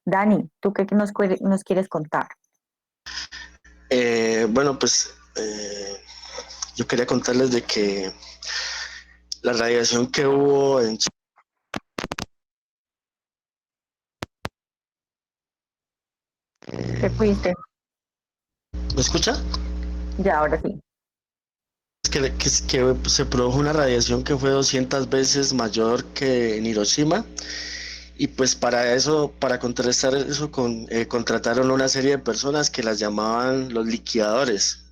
Dani, ¿tú qué nos quieres contar? Bueno, pues yo quería contarles de que la radiación que hubo en ¿Te fuiste? ¿Me escucha? Ya, ahora sí. Que se produjo una radiación que fue 200 veces mayor que en Hiroshima y pues para eso, para contrarrestar eso, contrataron una serie de personas que las llamaban los liquidadores,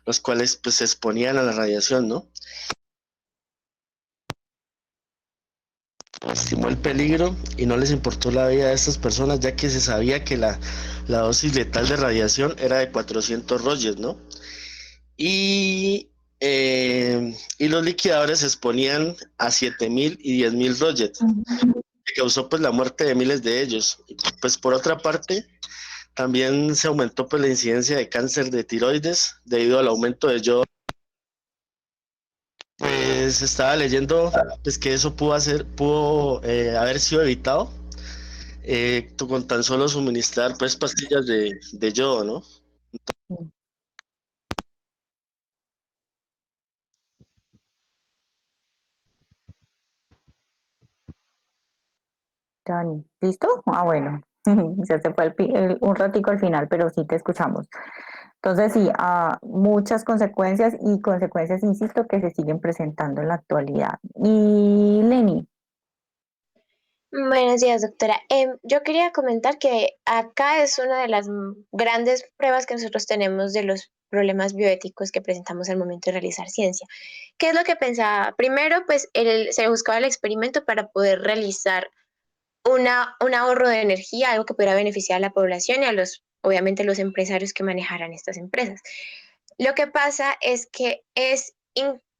los cuales pues se exponían a la radiación, ¿no? Estimó el peligro y no les importó la vida de estas personas, ya que se sabía que la dosis letal de radiación era de 400 Rogers, ¿no? Y los liquidadores se exponían a 7.000 y 10.000 Rogers, que causó pues la muerte de miles de ellos. Pues por otra parte, también se aumentó pues la incidencia de cáncer de tiroides debido al aumento de yodo. Pues estaba leyendo pues que eso pudo haber sido evitado con tan solo suministrar pues pastillas de yodo, ¿no? Dani, ¿listo? Ah, bueno, se fue un ratico al final, pero sí te escuchamos. Entonces, sí, muchas consecuencias y consecuencias, insisto, que se siguen presentando en la actualidad. Y Lenny. Buenos días, doctora. Yo quería comentar que acá es una de las grandes pruebas que nosotros tenemos de los problemas bioéticos que presentamos al momento de realizar ciencia. ¿Qué es lo que pensaba? Primero, pues se buscaba el experimento para poder realizar un ahorro de energía, algo que pudiera beneficiar a la población y a obviamente, los empresarios que manejaran estas empresas. Lo que pasa es que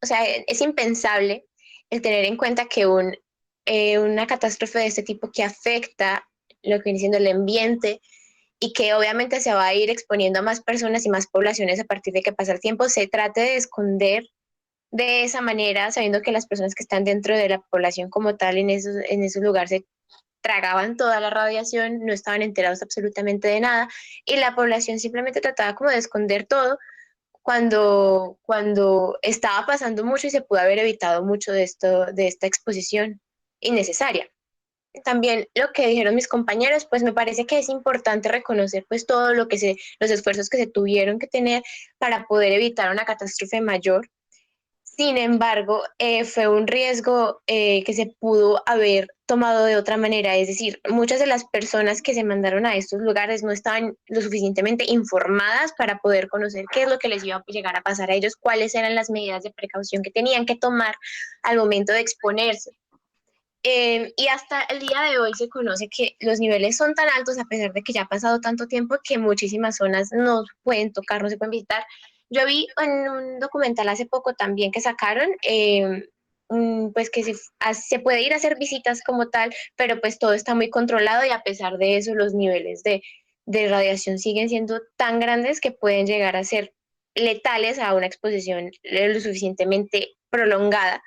o sea, es impensable el tener en cuenta que una catástrofe de este tipo que afecta lo que viene siendo el ambiente y que obviamente se va a ir exponiendo a más personas y más poblaciones a partir de que pasa el tiempo, se trate de esconder de esa manera, sabiendo que las personas que están dentro de la población como tal en esos lugares se tragaban toda la radiación, no estaban enterados absolutamente de nada y la población simplemente trataba como de esconder todo cuando estaba pasando mucho y se pudo haber evitado mucho de esta exposición innecesaria. También lo que dijeron mis compañeros, pues me parece que es importante reconocer pues todo los esfuerzos que se tuvieron que tener para poder evitar una catástrofe mayor. Sin embargo, fue un riesgo que se pudo haber tomado de otra manera, es decir, muchas de las personas que se mandaron a estos lugares no estaban lo suficientemente informadas para poder conocer qué es lo que les iba a llegar a pasar a ellos, cuáles eran las medidas de precaución que tenían que tomar al momento de exponerse. Y hasta el día de hoy se conoce que los niveles son tan altos, a pesar de que ya ha pasado tanto tiempo, que muchísimas zonas no pueden tocar, no se pueden visitar. Yo vi en un documental hace poco también que sacaron, pues que se puede ir a hacer visitas como tal, pero pues todo está muy controlado y a pesar de eso los niveles de radiación siguen siendo tan grandes que pueden llegar a ser letales a una exposición lo suficientemente prolongada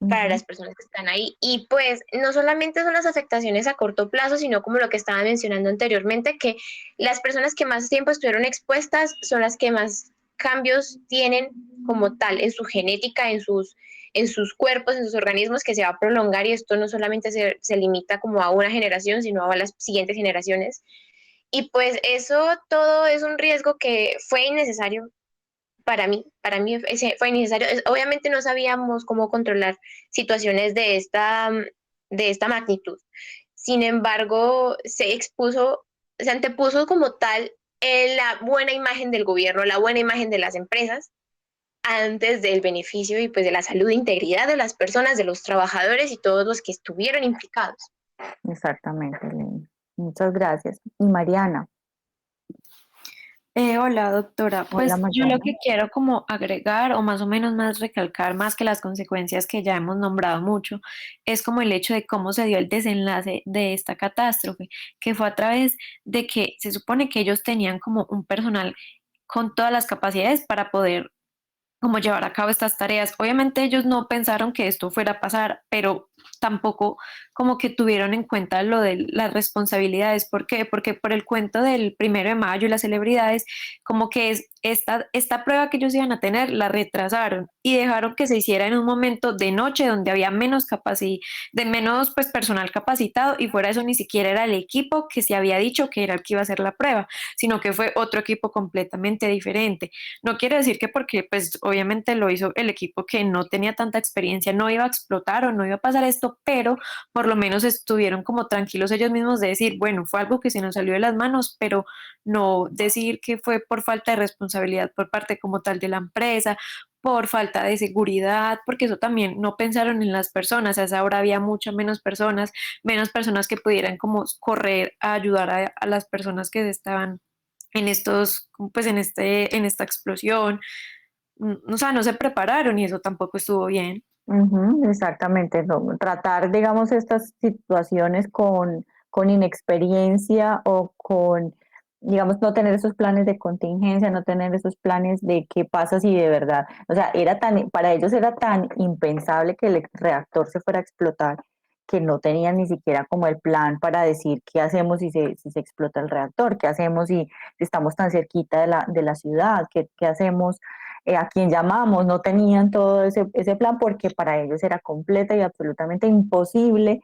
para las personas que están ahí. Y pues no solamente son las afectaciones a corto plazo, sino como lo que estaba mencionando anteriormente, que las personas que más tiempo estuvieron expuestas son las que más cambios tienen como tal en su genética, en sus cuerpos, en sus organismos, que se va a prolongar y esto no solamente se limita como a una generación, sino a las siguientes generaciones. Y pues eso todo es un riesgo que fue innecesario para mí fue innecesario. Obviamente no sabíamos cómo controlar situaciones de esta magnitud. Sin embargo, se antepuso como tal la buena imagen del gobierno, la buena imagen de las empresas antes del beneficio y pues de la salud e integridad de las personas, de los trabajadores y todos los que estuvieron implicados. Exactamente, Elena. Muchas gracias. Y Mariana. Hola, doctora. Pues Hola, yo lo Mariana. que quiero como agregar o más o menos más recalcar, más que las consecuencias que ya hemos nombrado mucho, es como el hecho de cómo se dio el desenlace de esta catástrofe, que fue a través de que se supone que ellos tenían como un personal con todas las capacidades para poder como llevar a cabo estas tareas. Obviamente ellos no pensaron que esto fuera a pasar, pero tampoco como que tuvieron en cuenta lo de las responsabilidades. ¿Por qué? Porque por el cuento del 1 de mayo y las celebridades, como que es esta prueba que ellos iban a tener, la retrasaron y dejaron que se hiciera en un momento de noche donde había menos capacidad, de menos pues personal capacitado, y fuera eso ni siquiera era el equipo que se había dicho que era el que iba a hacer la prueba, sino que fue otro equipo completamente diferente. No quiere decir que porque pues obviamente lo hizo el equipo que no tenía tanta experiencia no iba a explotar o no iba a pasar esto, pero por lo menos estuvieron como tranquilos ellos mismos de decir, bueno, fue algo que se nos salió de las manos, pero no decir que fue por falta de responsabilidad por parte como tal de la empresa, por falta de seguridad, porque eso también no pensaron en las personas. A esa hora había muchas menos personas que pudieran como correr a ayudar a las personas que estaban en estos, pues en esta explosión. O sea, no se prepararon y eso tampoco estuvo bien. Exactamente, no, tratar, digamos, estas situaciones con inexperiencia o con, digamos, no tener esos planes de contingencia, no tener esos planes de qué pasa si de verdad, o sea, para ellos era tan impensable que el reactor se fuera a explotar, que no tenían ni siquiera como el plan para decir qué hacemos si se explota el reactor, qué hacemos si estamos tan cerquita de la ciudad, qué hacemos, a quién llamamos. No tenían todo ese plan porque para ellos era completa y absolutamente imposible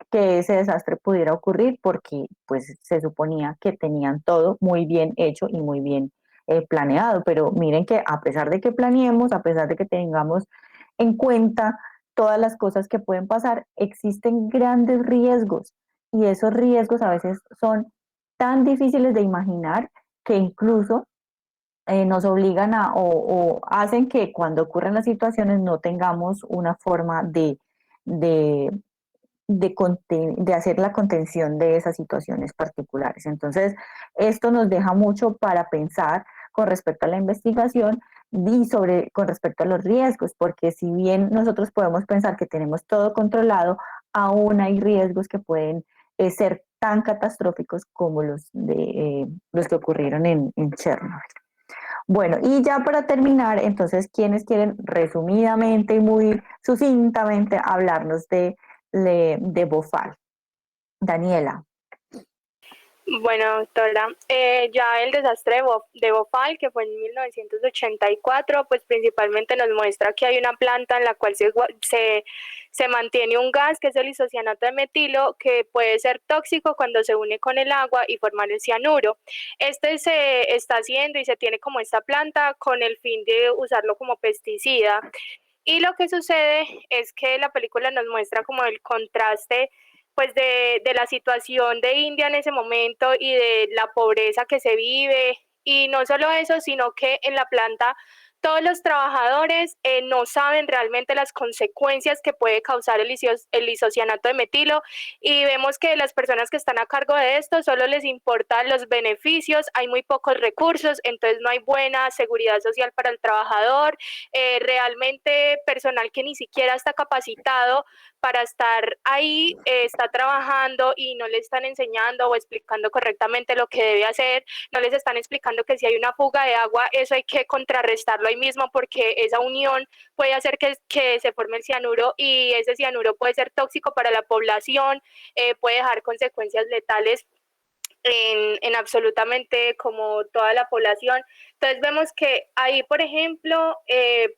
que ese desastre pudiera ocurrir, porque pues se suponía que tenían todo muy bien hecho y muy bien planeado. Pero miren que a pesar de que planeemos, a pesar de que tengamos en cuenta todas las cosas que pueden pasar, existen grandes riesgos, y esos riesgos a veces son tan difíciles de imaginar que incluso nos obligan o hacen que cuando ocurren las situaciones no tengamos una forma de, de hacer la contención de esas situaciones particulares. Entonces, esto nos deja mucho para pensar con respecto a la investigación y con respecto a los riesgos, porque si bien nosotros podemos pensar que tenemos todo controlado, aún hay riesgos que pueden ser tan catastróficos como los que ocurrieron en Chernobyl. Bueno, y ya para terminar, entonces, ¿quiénes quieren resumidamente y muy sucintamente hablarnos de Bhopal? Daniela. Bueno, doctora, ya el desastre de Bhopal, que fue en 1984, pues principalmente nos muestra que hay una planta en la cual se mantiene un gas, que es el isocianato de metilo, que puede ser tóxico cuando se une con el agua y formar el cianuro. Este se está haciendo y se tiene como esta planta con el fin de usarlo como pesticida. Y lo que sucede es que la película nos muestra como el contraste pues de la situación de India en ese momento y de la pobreza que se vive, y no solo eso, sino que en la planta todos los trabajadores no saben realmente las consecuencias que puede causar el isocianato de metilo, y vemos que las personas que están a cargo de esto solo les importan los beneficios, hay muy pocos recursos, entonces no hay buena seguridad social para el trabajador, realmente personal que ni siquiera está capacitado para estar ahí, está trabajando y no le están enseñando o explicando correctamente lo que debe hacer, no les están explicando que si hay una fuga de agua, eso hay que contrarrestarlo ahí mismo, porque esa unión puede hacer que se forme el cianuro, y ese cianuro puede ser tóxico para la población, puede dejar consecuencias letales en absolutamente como toda la población. Entonces vemos que ahí, por ejemplo,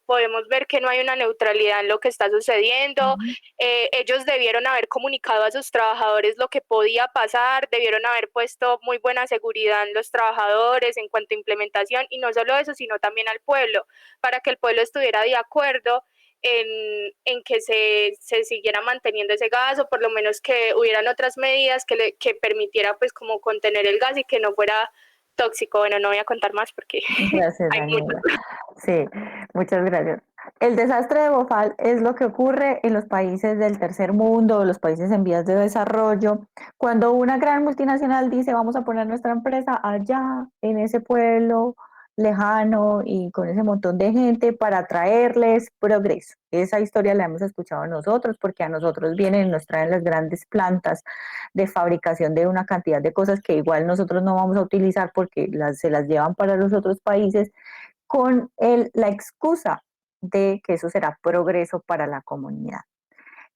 podemos ver que no hay una neutralidad en lo que está sucediendo. Ellos debieron haber comunicado a sus trabajadores lo que podía pasar, debieron haber puesto muy buena seguridad en los trabajadores en cuanto a implementación, y no solo eso, sino también al pueblo, para que el pueblo estuviera de acuerdo en que se siguiera manteniendo ese gas, o por lo menos que hubieran otras medidas que permitiera pues como contener el gas y que no fuera tóxico. Bueno, no voy a contar más porque Gracias, hay mucho. Daniela. Sí, muchas gracias. El desastre de Bhopal es lo que ocurre en los países del tercer mundo, los países en vías de desarrollo, cuando una gran multinacional dice vamos a poner nuestra empresa allá, en ese pueblo lejano y con ese montón de gente para traerles progreso. Esa historia la hemos escuchado nosotros porque a nosotros vienen y nos traen las grandes plantas de fabricación de una cantidad de cosas que igual nosotros no vamos a utilizar porque se las llevan para los otros países con la excusa de que eso será progreso para la comunidad.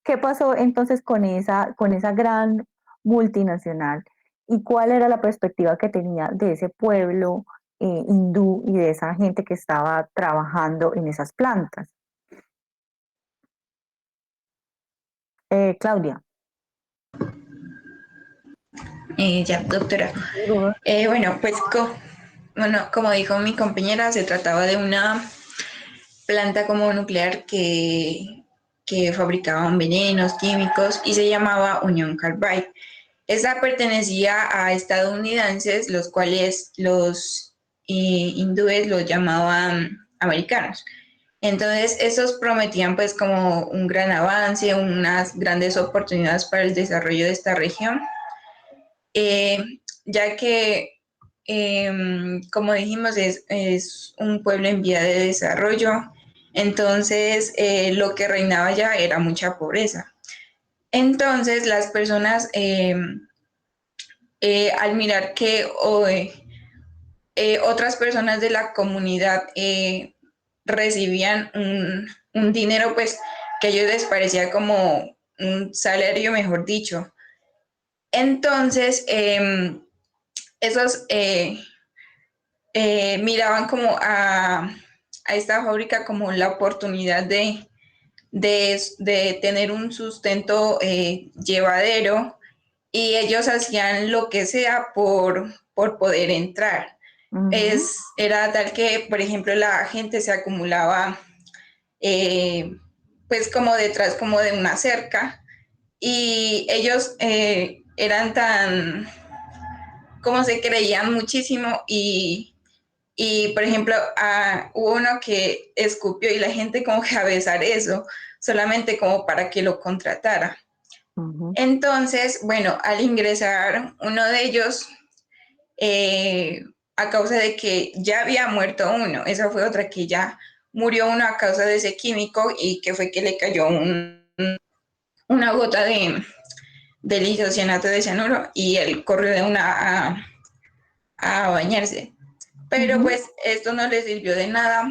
¿Qué pasó entonces con esa gran multinacional y cuál era la perspectiva que tenía de ese pueblo hindú y de esa gente que estaba trabajando en esas plantas? Claudia. Ya, doctora. Bueno, pues como dijo mi compañera, se trataba de una planta como nuclear que fabricaban venenos químicos y se llamaba Union Carbide. Esta pertenecía a estadounidenses, los cuales los hindúes los llamaban americanos. Entonces, esos prometían pues como un gran avance, unas grandes oportunidades para el desarrollo de esta región, ya que, como dijimos, es un pueblo en vía de desarrollo. Entonces, lo que reinaba ya era mucha pobreza. Entonces, las personas, al mirar que otras personas de la comunidad recibían un dinero, pues, que a ellos les parecía como un salario, mejor dicho. Entonces, esos miraban como a esta fábrica como la oportunidad de tener un sustento llevadero y ellos hacían lo que sea por poder entrar. Era tal que, por ejemplo, la gente se acumulaba pues como detrás como de una cerca y ellos eran tan, como se creían muchísimo y por ejemplo, hubo uno que escupió y la gente como que a besar eso, solamente como para que lo contratara. Entonces, bueno, al ingresar uno de ellos, a causa de que ya había muerto uno, esa fue otra que ya murió uno a causa de ese químico y que fue que le cayó una gota de lisocianato de cianuro y él corrió de una a bañarse. Pero pues esto no le sirvió de nada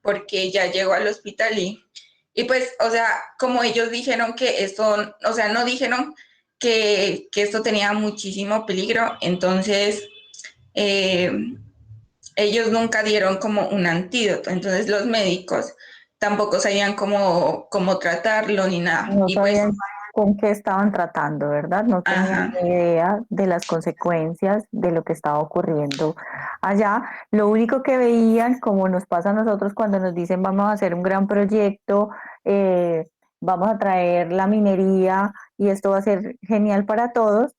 porque ya llegó al hospital y pues, o sea, como ellos dijeron que esto, o sea, no dijeron que esto tenía muchísimo peligro, entonces ellos nunca dieron como un antídoto, entonces los médicos tampoco sabían cómo tratarlo ni nada. No Y pues, sabían con qué estaban tratando, ¿verdad? No tenían ni idea de las consecuencias de lo que estaba ocurriendo allá. Lo único que veían, como nos pasa a nosotros cuando nos dicen vamos a hacer un gran proyecto, vamos a traer la minería y esto va a ser genial para todos,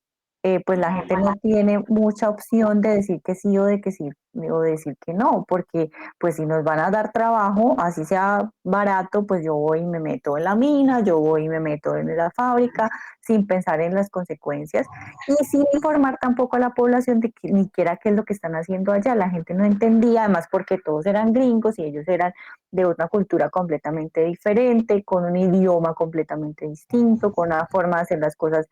pues la gente no tiene mucha opción de decir que sí o de que sí o de decir que no, porque pues si nos van a dar trabajo, así sea barato, pues yo voy y me meto en la mina, yo voy y me meto en la fábrica, sin pensar en las consecuencias y sin informar tampoco a la población de que ni siquiera qué es lo que están haciendo allá. La gente no entendía, además porque todos eran gringos y ellos eran de otra cultura completamente diferente, con un idioma completamente distinto, con una forma de hacer las cosas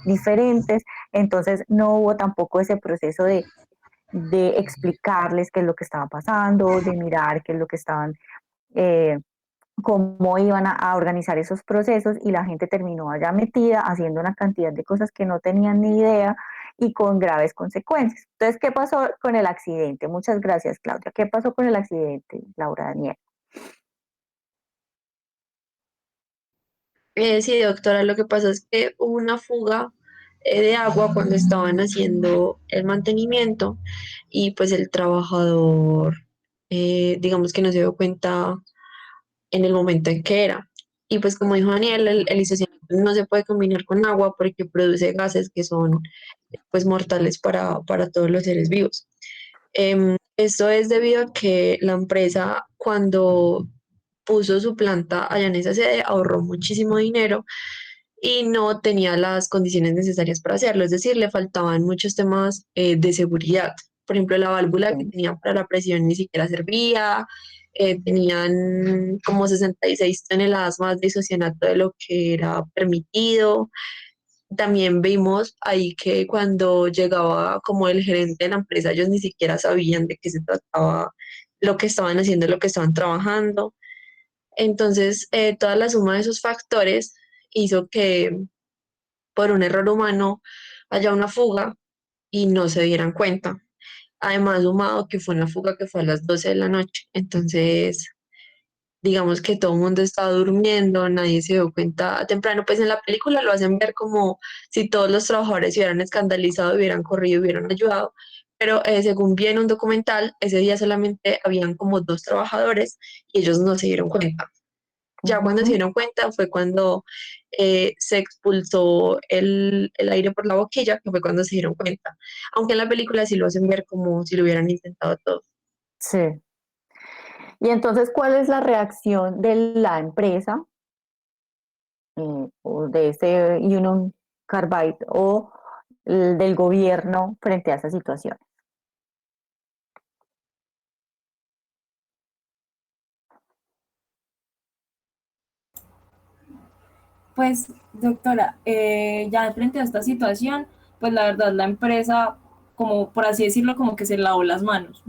diferentes. Entonces no hubo tampoco ese proceso de explicarles qué es lo que estaba pasando, de mirar qué es lo que estaban, cómo iban a organizar esos procesos y la gente terminó allá metida haciendo una cantidad de cosas que no tenían ni idea y con graves consecuencias. Entonces, ¿qué pasó con el accidente? Muchas gracias, Claudia. ¿Qué pasó con el accidente, Laura Daniel? Sí, doctora, lo que pasa es que hubo una fuga de agua cuando estaban haciendo el mantenimiento y pues el trabajador, digamos que no se dio cuenta en el momento en que era. Y pues como dijo Daniel, el isocianato no se puede combinar con agua porque produce gases que son pues mortales para todos los seres vivos. Esto es debido a que la empresa, cuando puso su planta allá en esa sede, ahorró muchísimo dinero y no tenía las condiciones necesarias para hacerlo. Es decir, le faltaban muchos temas de seguridad. Por ejemplo, la válvula que tenían para la presión ni siquiera servía. Tenían como 66 toneladas más de isocianato de lo que era permitido. También vimos ahí que cuando llegaba como el gerente de la empresa, ellos ni siquiera sabían de qué se trataba lo que estaban haciendo, lo que estaban trabajando. Entonces, toda la suma de esos factores hizo que por un error humano haya una fuga y no se dieran cuenta. Además, sumado que fue una fuga que fue a las 12 de la noche. Entonces, digamos que todo el mundo estaba durmiendo, nadie se dio cuenta temprano, pues en la película lo hacen ver como si todos los trabajadores se hubieran escandalizado, hubieran corrido, hubieran ayudado, pero según vi en un documental, ese día solamente habían como 2 trabajadores y ellos no se dieron cuenta. Ya cuando se dieron cuenta fue cuando se expulsó el aire por la boquilla, que fue cuando se dieron cuenta. Aunque en la película sí lo hacen ver como si lo hubieran intentado todo. Sí. Y entonces, ¿cuál es la reacción de la empresa o de ese Union Carbide o del gobierno frente a esa situación? Pues, doctora, ya frente a esta situación, pues la verdad la empresa, como por así decirlo, como que se lavó las manos.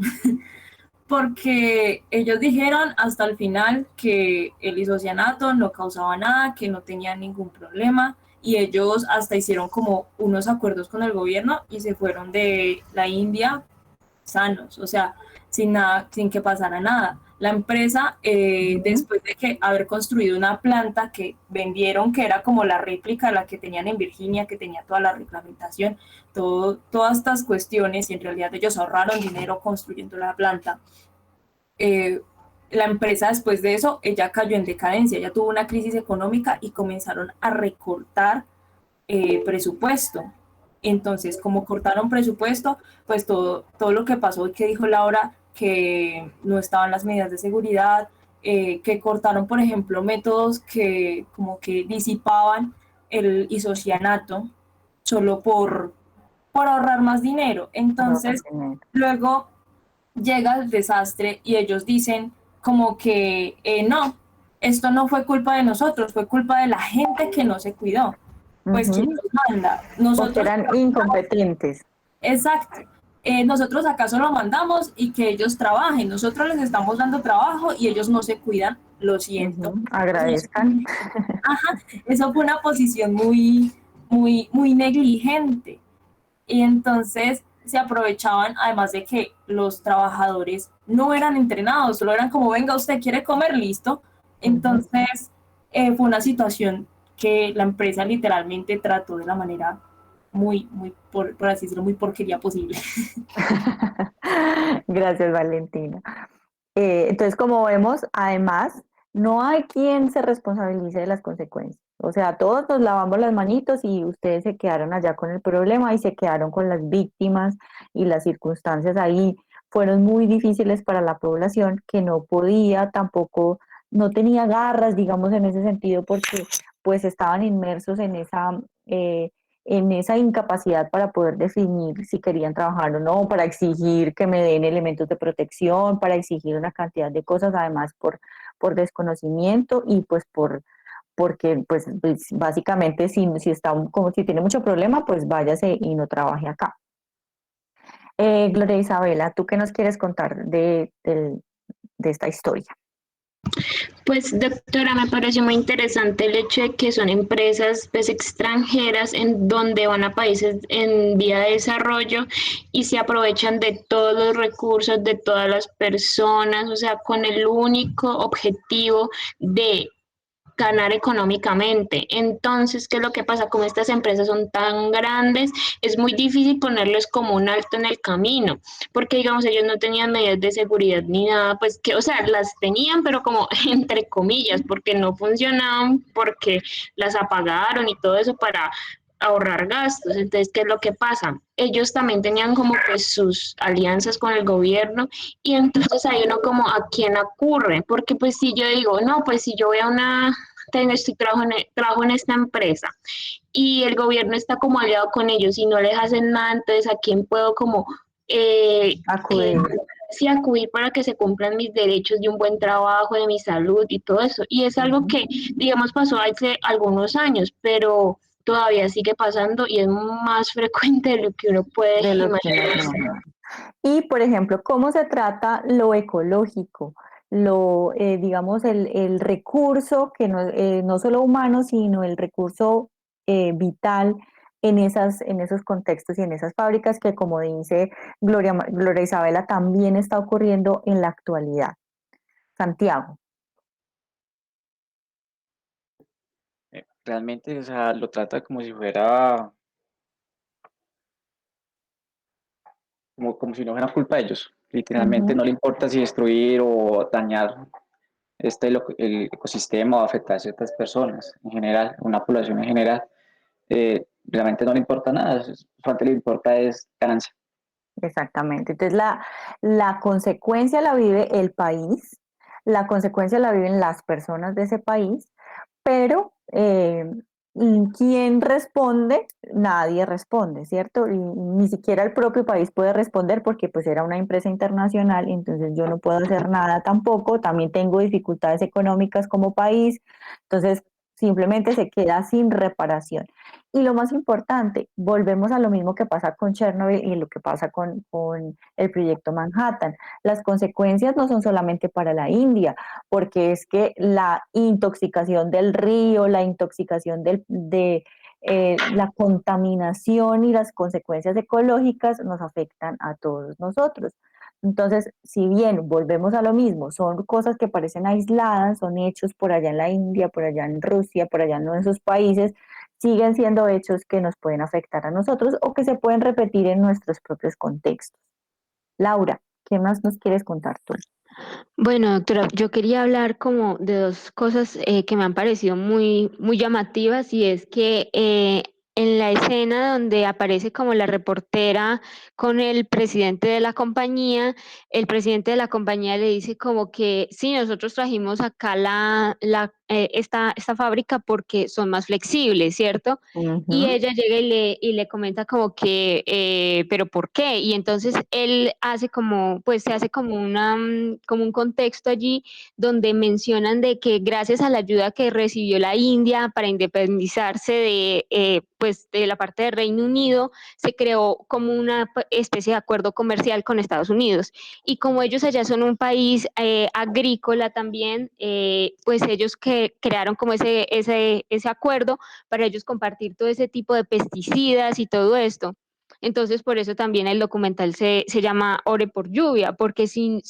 Porque ellos dijeron hasta el final que el isocianato no causaba nada, que no tenía ningún problema, y ellos hasta hicieron como unos acuerdos con el gobierno y se fueron de la India sanos, o sea, sin nada, sin que pasara nada. La empresa, después de que haber construido una planta que vendieron, que era como la réplica de la que tenían en Virginia, que tenía toda la reglamentación, todas estas cuestiones, y en realidad ellos ahorraron dinero construyendo la planta. La empresa después de eso, ella cayó en decadencia, ella tuvo una crisis económica y comenzaron a recortar presupuesto. Entonces, como cortaron presupuesto, pues todo lo que pasó y que dijo Laura, que no estaban las medidas de seguridad, que cortaron, por ejemplo, métodos que como que disipaban el isocianato solo por ahorrar más dinero. Entonces, luego llega el desastre y ellos dicen como que no, esto no fue culpa de nosotros, fue culpa de la gente que no se cuidó. Pues ¿quién nos manda? Nosotros porque eran incompetentes. Exacto. Nosotros acaso lo mandamos y que ellos trabajen. Nosotros les estamos dando trabajo y ellos no se cuidan. Lo siento. Agradezcan. Ajá. Eso fue una posición muy, muy, muy negligente. Y entonces se aprovechaban, además de que los trabajadores no eran entrenados, solo eran como, venga, usted quiere comer, listo. Entonces fue una situación que la empresa literalmente trató de la manera muy, muy, por así decirlo, muy porquería posible. Gracias, Valentina. Entonces, como vemos, además, no hay quien se responsabilice de las consecuencias. O sea, todos nos lavamos las manitos y ustedes se quedaron allá con el problema y se quedaron con las víctimas, y las circunstancias ahí fueron muy difíciles para la población, que no podía tampoco, no tenía garras, digamos, en ese sentido, porque pues estaban inmersos en esa incapacidad para poder definir si querían trabajar o no, para exigir que me den elementos de protección, para exigir una cantidad de cosas, además por desconocimiento y pues porque pues básicamente si está como si tiene mucho problema, pues váyase y no trabaje acá. Gloria Isabela, ¿tú qué nos quieres contar de esta historia? Pues doctora, me pareció muy interesante el hecho de que son empresas pues extranjeras en donde van a países en vía de desarrollo y se aprovechan de todos los recursos de todas las personas, o sea, con el único objetivo de ganar económicamente. Entonces, ¿qué es lo que pasa? Como estas empresas son tan grandes, es muy difícil ponerles como un alto en el camino, porque digamos, ellos no tenían medidas de seguridad ni nada, pues que, o sea, las tenían, pero como entre comillas, porque no funcionaban, porque las apagaron y todo eso para ahorrar gastos. Entonces, ¿qué es lo que pasa? Ellos también tenían como que sus alianzas con el gobierno y entonces hay uno como a quién ocurre, porque pues si yo digo, no, pues si yo voy a trabajo en esta empresa y el gobierno está como aliado con ellos y no les hacen nada, entonces a quién puedo como Acudir. sí acudir para que se cumplan mis derechos de un buen trabajo, de mi salud y todo eso. Y es algo que, digamos, pasó hace algunos años, pero todavía sigue pasando y es más frecuente de lo que uno puede De lo que nos imaginar. imagina. Y, por ejemplo, ¿cómo se trata lo ecológico? Digamos, el recurso que no solo humano, sino el recurso vital en esos contextos y en esas fábricas que, como dice Gloria Isabela, también está ocurriendo en la actualidad. Santiago. Realmente, o sea, lo trata como si fuera, como si no fuera culpa de ellos. Literalmente no le importa si destruir o dañar el ecosistema o afectar a ciertas personas en general, una población en general. Realmente no le importa nada, solamente le importa es ganancia. Exactamente. Entonces, la consecuencia la vive el país, la consecuencia la viven las personas de ese país, pero ¿quién responde? Nadie responde, ¿cierto? Y ni siquiera el propio país puede responder porque pues era una empresa internacional, entonces yo no puedo hacer nada tampoco, también tengo dificultades económicas como país, entonces simplemente se queda sin reparación. Y lo más importante, volvemos a lo mismo que pasa con Chernobyl y lo que pasa con el proyecto Manhattan. Las consecuencias no son solamente para la India, porque es que la intoxicación del río, la intoxicación la contaminación y las consecuencias ecológicas nos afectan a todos nosotros. Entonces, si bien volvemos a lo mismo, son cosas que parecen aisladas, son hechos por allá en la India, por allá en Rusia, por allá en esos países, siguen siendo hechos que nos pueden afectar a nosotros o que se pueden repetir en nuestros propios contextos. Laura, ¿qué más nos quieres contar tú? Bueno, doctora, yo quería hablar como de dos cosas que me han parecido muy llamativas y es que en la escena donde aparece como la reportera con el presidente de la compañía, el presidente de la compañía le dice como que sí, nosotros trajimos acá esta fábrica porque son más flexibles, ¿cierto? Y ella llega y le comenta como que, pero ¿por qué? Y entonces él hace como, pues se hace como como un contexto allí donde mencionan de que gracias a la ayuda que recibió la India para independizarse pues de la parte del Reino Unido, se creó como una especie de acuerdo comercial con Estados Unidos. Y como ellos allá son un país agrícola también, pues ellos crearon como ese acuerdo para ellos compartir todo ese tipo de pesticidas y todo esto. Entonces, por eso también el documental se llama Ore por lluvia, porque si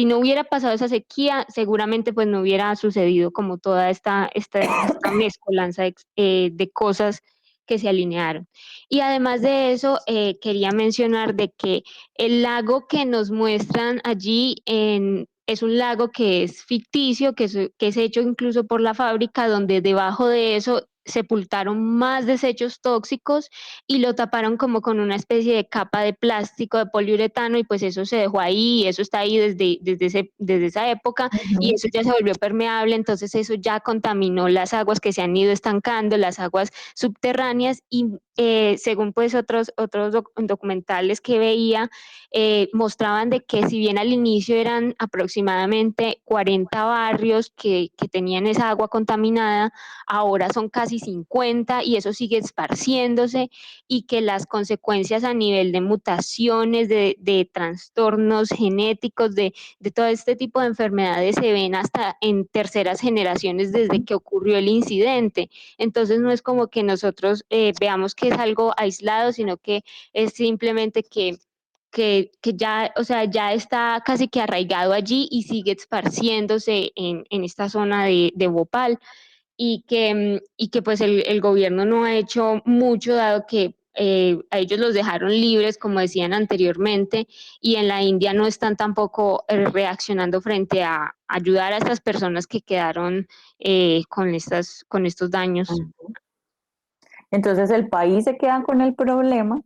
no hubiera pasado esa sequía, seguramente pues no hubiera sucedido como toda esta mezcolanza de cosas que se alinearon. Y además de eso, quería mencionar de que el lago que nos muestran allí es un lago que es ficticio, que es hecho incluso por la fábrica, donde debajo de eso sepultaron más desechos tóxicos y lo taparon como con una especie de capa de plástico, de poliuretano, y pues eso se dejó ahí, y eso está ahí desde esa época, y eso ya se volvió permeable, entonces eso ya contaminó las aguas que se han ido estancando, las aguas subterráneas, y según pues otros documentales que veía, mostraban de que si bien al inicio eran aproximadamente 40 barrios que tenían esa agua contaminada, ahora son casi 50 y eso sigue esparciéndose y que las consecuencias a nivel de mutaciones, de trastornos genéticos, de todo este tipo de enfermedades se ven hasta en terceras generaciones desde que ocurrió el incidente. Entonces no es como que nosotros veamos que es algo aislado, sino que es simplemente que ya, o sea, ya está casi que arraigado allí y sigue esparciéndose en esta zona de Bhopal y que pues el gobierno no ha hecho mucho dado que a ellos los dejaron libres, como decían anteriormente, y en la India no están tampoco reaccionando frente a ayudar a estas personas que quedaron con estos daños. Entonces el país se queda con el problema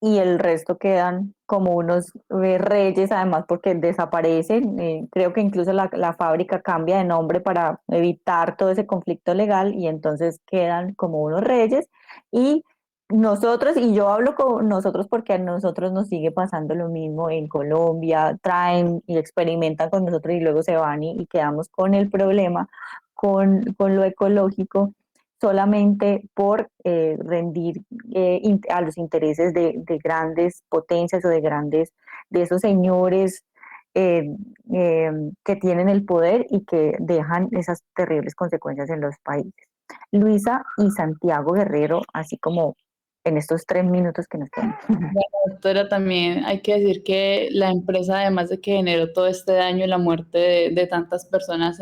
y el resto quedan como unos reyes, además porque desaparecen. Creo que incluso la fábrica cambia de nombre para evitar todo ese conflicto legal y entonces quedan como unos reyes. Y nosotros, y yo hablo con nosotros porque a nosotros nos sigue pasando lo mismo en Colombia, traen y experimentan con nosotros y luego se van y quedamos con el problema, con lo ecológico solamente por rendir a los intereses de grandes potencias o de esos señores eh, que tienen el poder y que dejan esas terribles consecuencias en los países. Luisa y Santiago Guerrero, así como en estos 3 minutos que nos quedan. Bueno, doctora, también hay que decir que la empresa, además de que generó todo este daño y la muerte de tantas personas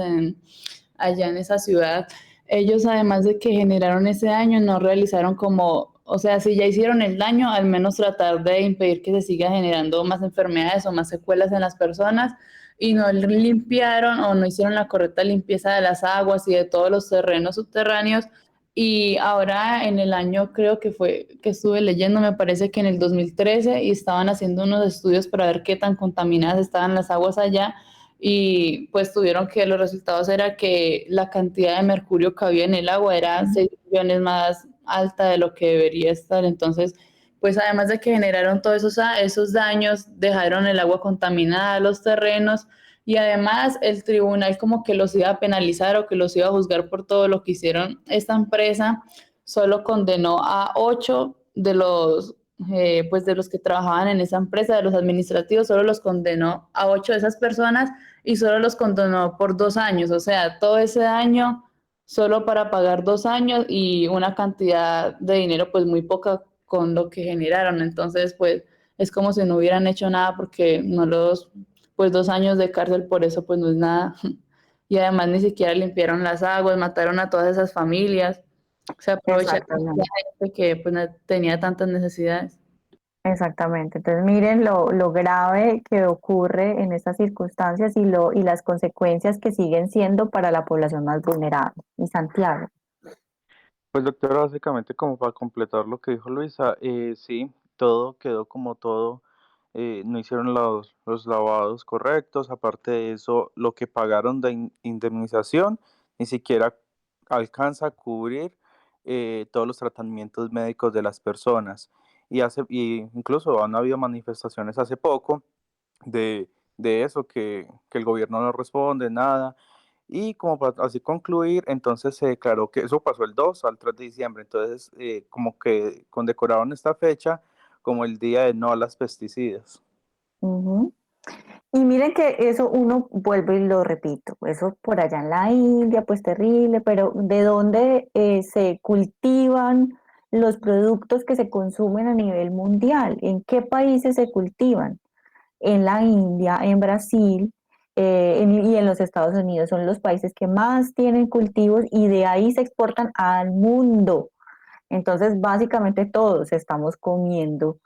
allá en esa ciudad, ellos, además de que generaron ese daño, no realizaron como, o sea, si ya hicieron el daño, al menos tratar de impedir que se siga generando más enfermedades o más secuelas en las personas, y no limpiaron o no hicieron la correcta limpieza de las aguas y de todos los terrenos subterráneos. Y ahora en el año, creo que fue que estuve leyendo, me parece que en el 2013, y estaban haciendo unos estudios para ver qué tan contaminadas estaban las aguas allá, y pues tuvieron que los resultados era que la cantidad de mercurio que había en el agua era 6 millones más alta de lo que debería estar. Entonces, pues además de que generaron todos esos daños, dejaron el agua contaminada, los terrenos, y además el tribunal como que los iba a penalizar o que los iba a juzgar por todo lo que hicieron. Esta empresa solo condenó a 8 de los pues de los que trabajaban en esa empresa, de los administrativos, solo los condenó a 8 de esas personas y solo los condenó por 2 años. O sea, todo ese daño solo para pagar 2 años y una cantidad de dinero pues muy poca con lo que generaron. Entonces, pues es como si no hubieran hecho nada porque pues 2 años de cárcel por eso pues no es nada. Y además ni siquiera limpiaron las aguas, mataron a todas esas familias. Se aprovecharon de la gente que pues no tenía tantas necesidades. Exactamente. Entonces, miren lo grave que ocurre en estas circunstancias y las consecuencias que siguen siendo para la población más vulnerable. Y Santiago. Pues doctora, básicamente como para completar lo que dijo Luisa, sí, todo quedó como todo, no hicieron los lavados correctos, aparte de eso, lo que pagaron de indemnización ni siquiera alcanza a cubrir todos los tratamientos médicos de las personas. Y incluso han habido manifestaciones hace poco de eso, que el gobierno no responde nada. Y como para así concluir, entonces se declaró que eso pasó el 2 al 3 de diciembre, entonces como que condecoraron esta fecha como el día de no a las pesticidas. Ujú. Y miren que eso uno vuelve y lo repito, eso por allá en la India, pues terrible, pero ¿de dónde se cultivan los productos que se consumen a nivel mundial? ¿En qué países se cultivan? En la India, en Brasil y en los Estados Unidos. Son los países que más tienen cultivos y de ahí se exportan al mundo. Entonces, básicamente todos estamos comiendo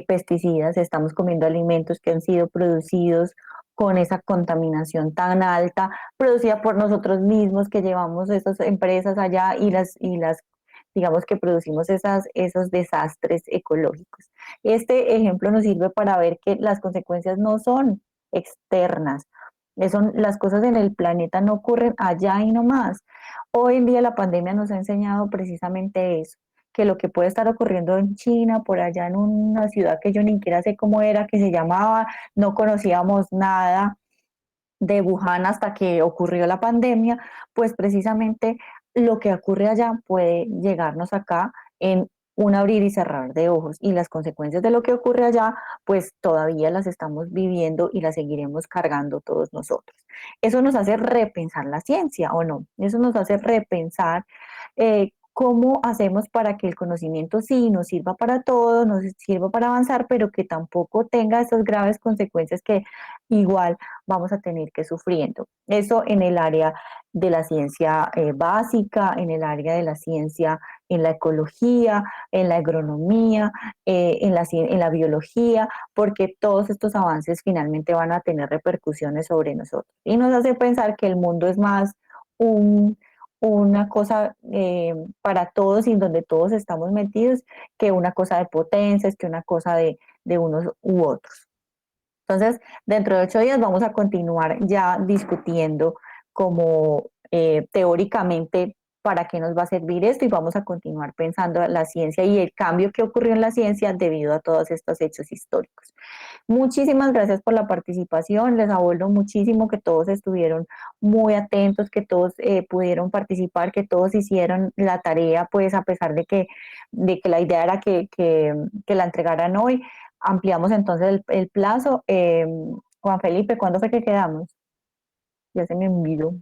pesticidas, estamos comiendo alimentos que han sido producidos con esa contaminación tan alta, producida por nosotros mismos que llevamos esas empresas allá y las digamos que producimos esos desastres ecológicos. Este ejemplo nos sirve para ver que las consecuencias no son externas, las cosas en el planeta no ocurren allá y no más. Hoy en día la pandemia nos ha enseñado precisamente eso, que lo que puede estar ocurriendo en China, por allá en una ciudad que yo ni siquiera sé cómo era, que se llamaba, no conocíamos nada de Wuhan hasta que ocurrió la pandemia, pues precisamente lo que ocurre allá puede llegarnos acá en un abrir y cerrar de ojos y las consecuencias de lo que ocurre allá, pues todavía las estamos viviendo y las seguiremos cargando todos nosotros. Eso nos hace repensar la ciencia, ¿o no? Eso nos hace repensar cómo hacemos para que el conocimiento sí nos sirva para todo, nos sirva para avanzar, pero que tampoco tenga esas graves consecuencias que igual vamos a tener que sufriendo. Eso en el área de la ciencia básica, en el área de la ciencia, en la ecología, en la agronomía, en la biología, porque todos estos avances finalmente van a tener repercusiones sobre nosotros. Y nos hace pensar que el mundo es más una cosa para todos y en donde todos estamos metidos que una cosa de potencias, que una cosa de unos u otros. Entonces, dentro de 8 días vamos a continuar ya discutiendo como teóricamente para qué nos va a servir esto y vamos a continuar pensando la ciencia y el cambio que ocurrió en la ciencia debido a todos estos hechos históricos. Muchísimas gracias por la participación, les abuelo muchísimo que todos estuvieron muy atentos, que todos pudieron participar, que todos hicieron la tarea, pues a pesar de que la idea era que la entregaran hoy. Ampliamos entonces el plazo. Juan Felipe, ¿cuándo fue que quedamos? Ya se me olvidó.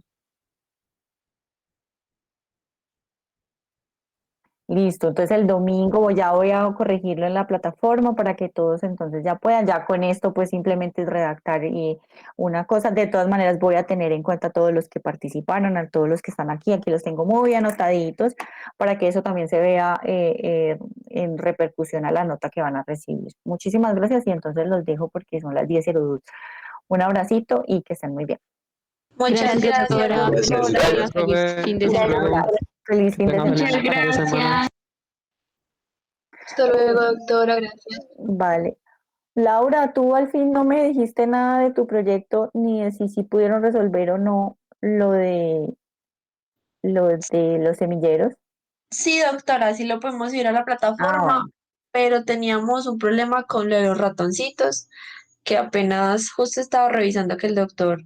Listo, entonces el domingo ya voy a corregirlo en la plataforma para que todos entonces ya puedan, ya con esto pues simplemente es redactar y una cosa, de todas maneras voy a tener en cuenta a todos los que participaron, a todos los que están aquí los tengo muy anotaditos para que eso también se vea en repercusión a la nota que van a recibir. Muchísimas gracias y entonces los dejo porque son las 10:02. Un abracito y que estén muy bien. Muchas gracias, doctora. Gracias. Feliz fin de semana. Feliz fin de semana. Muchas gracias. Hasta luego, doctora, gracias. Vale. Laura, tú al fin no me dijiste nada de tu proyecto, ni de si pudieron resolver o no lo de los semilleros. Sí, doctora, sí lo podemos subir a la plataforma, pero teníamos un problema con lo de los ratoncitos, que apenas justo estaba revisando que el doctor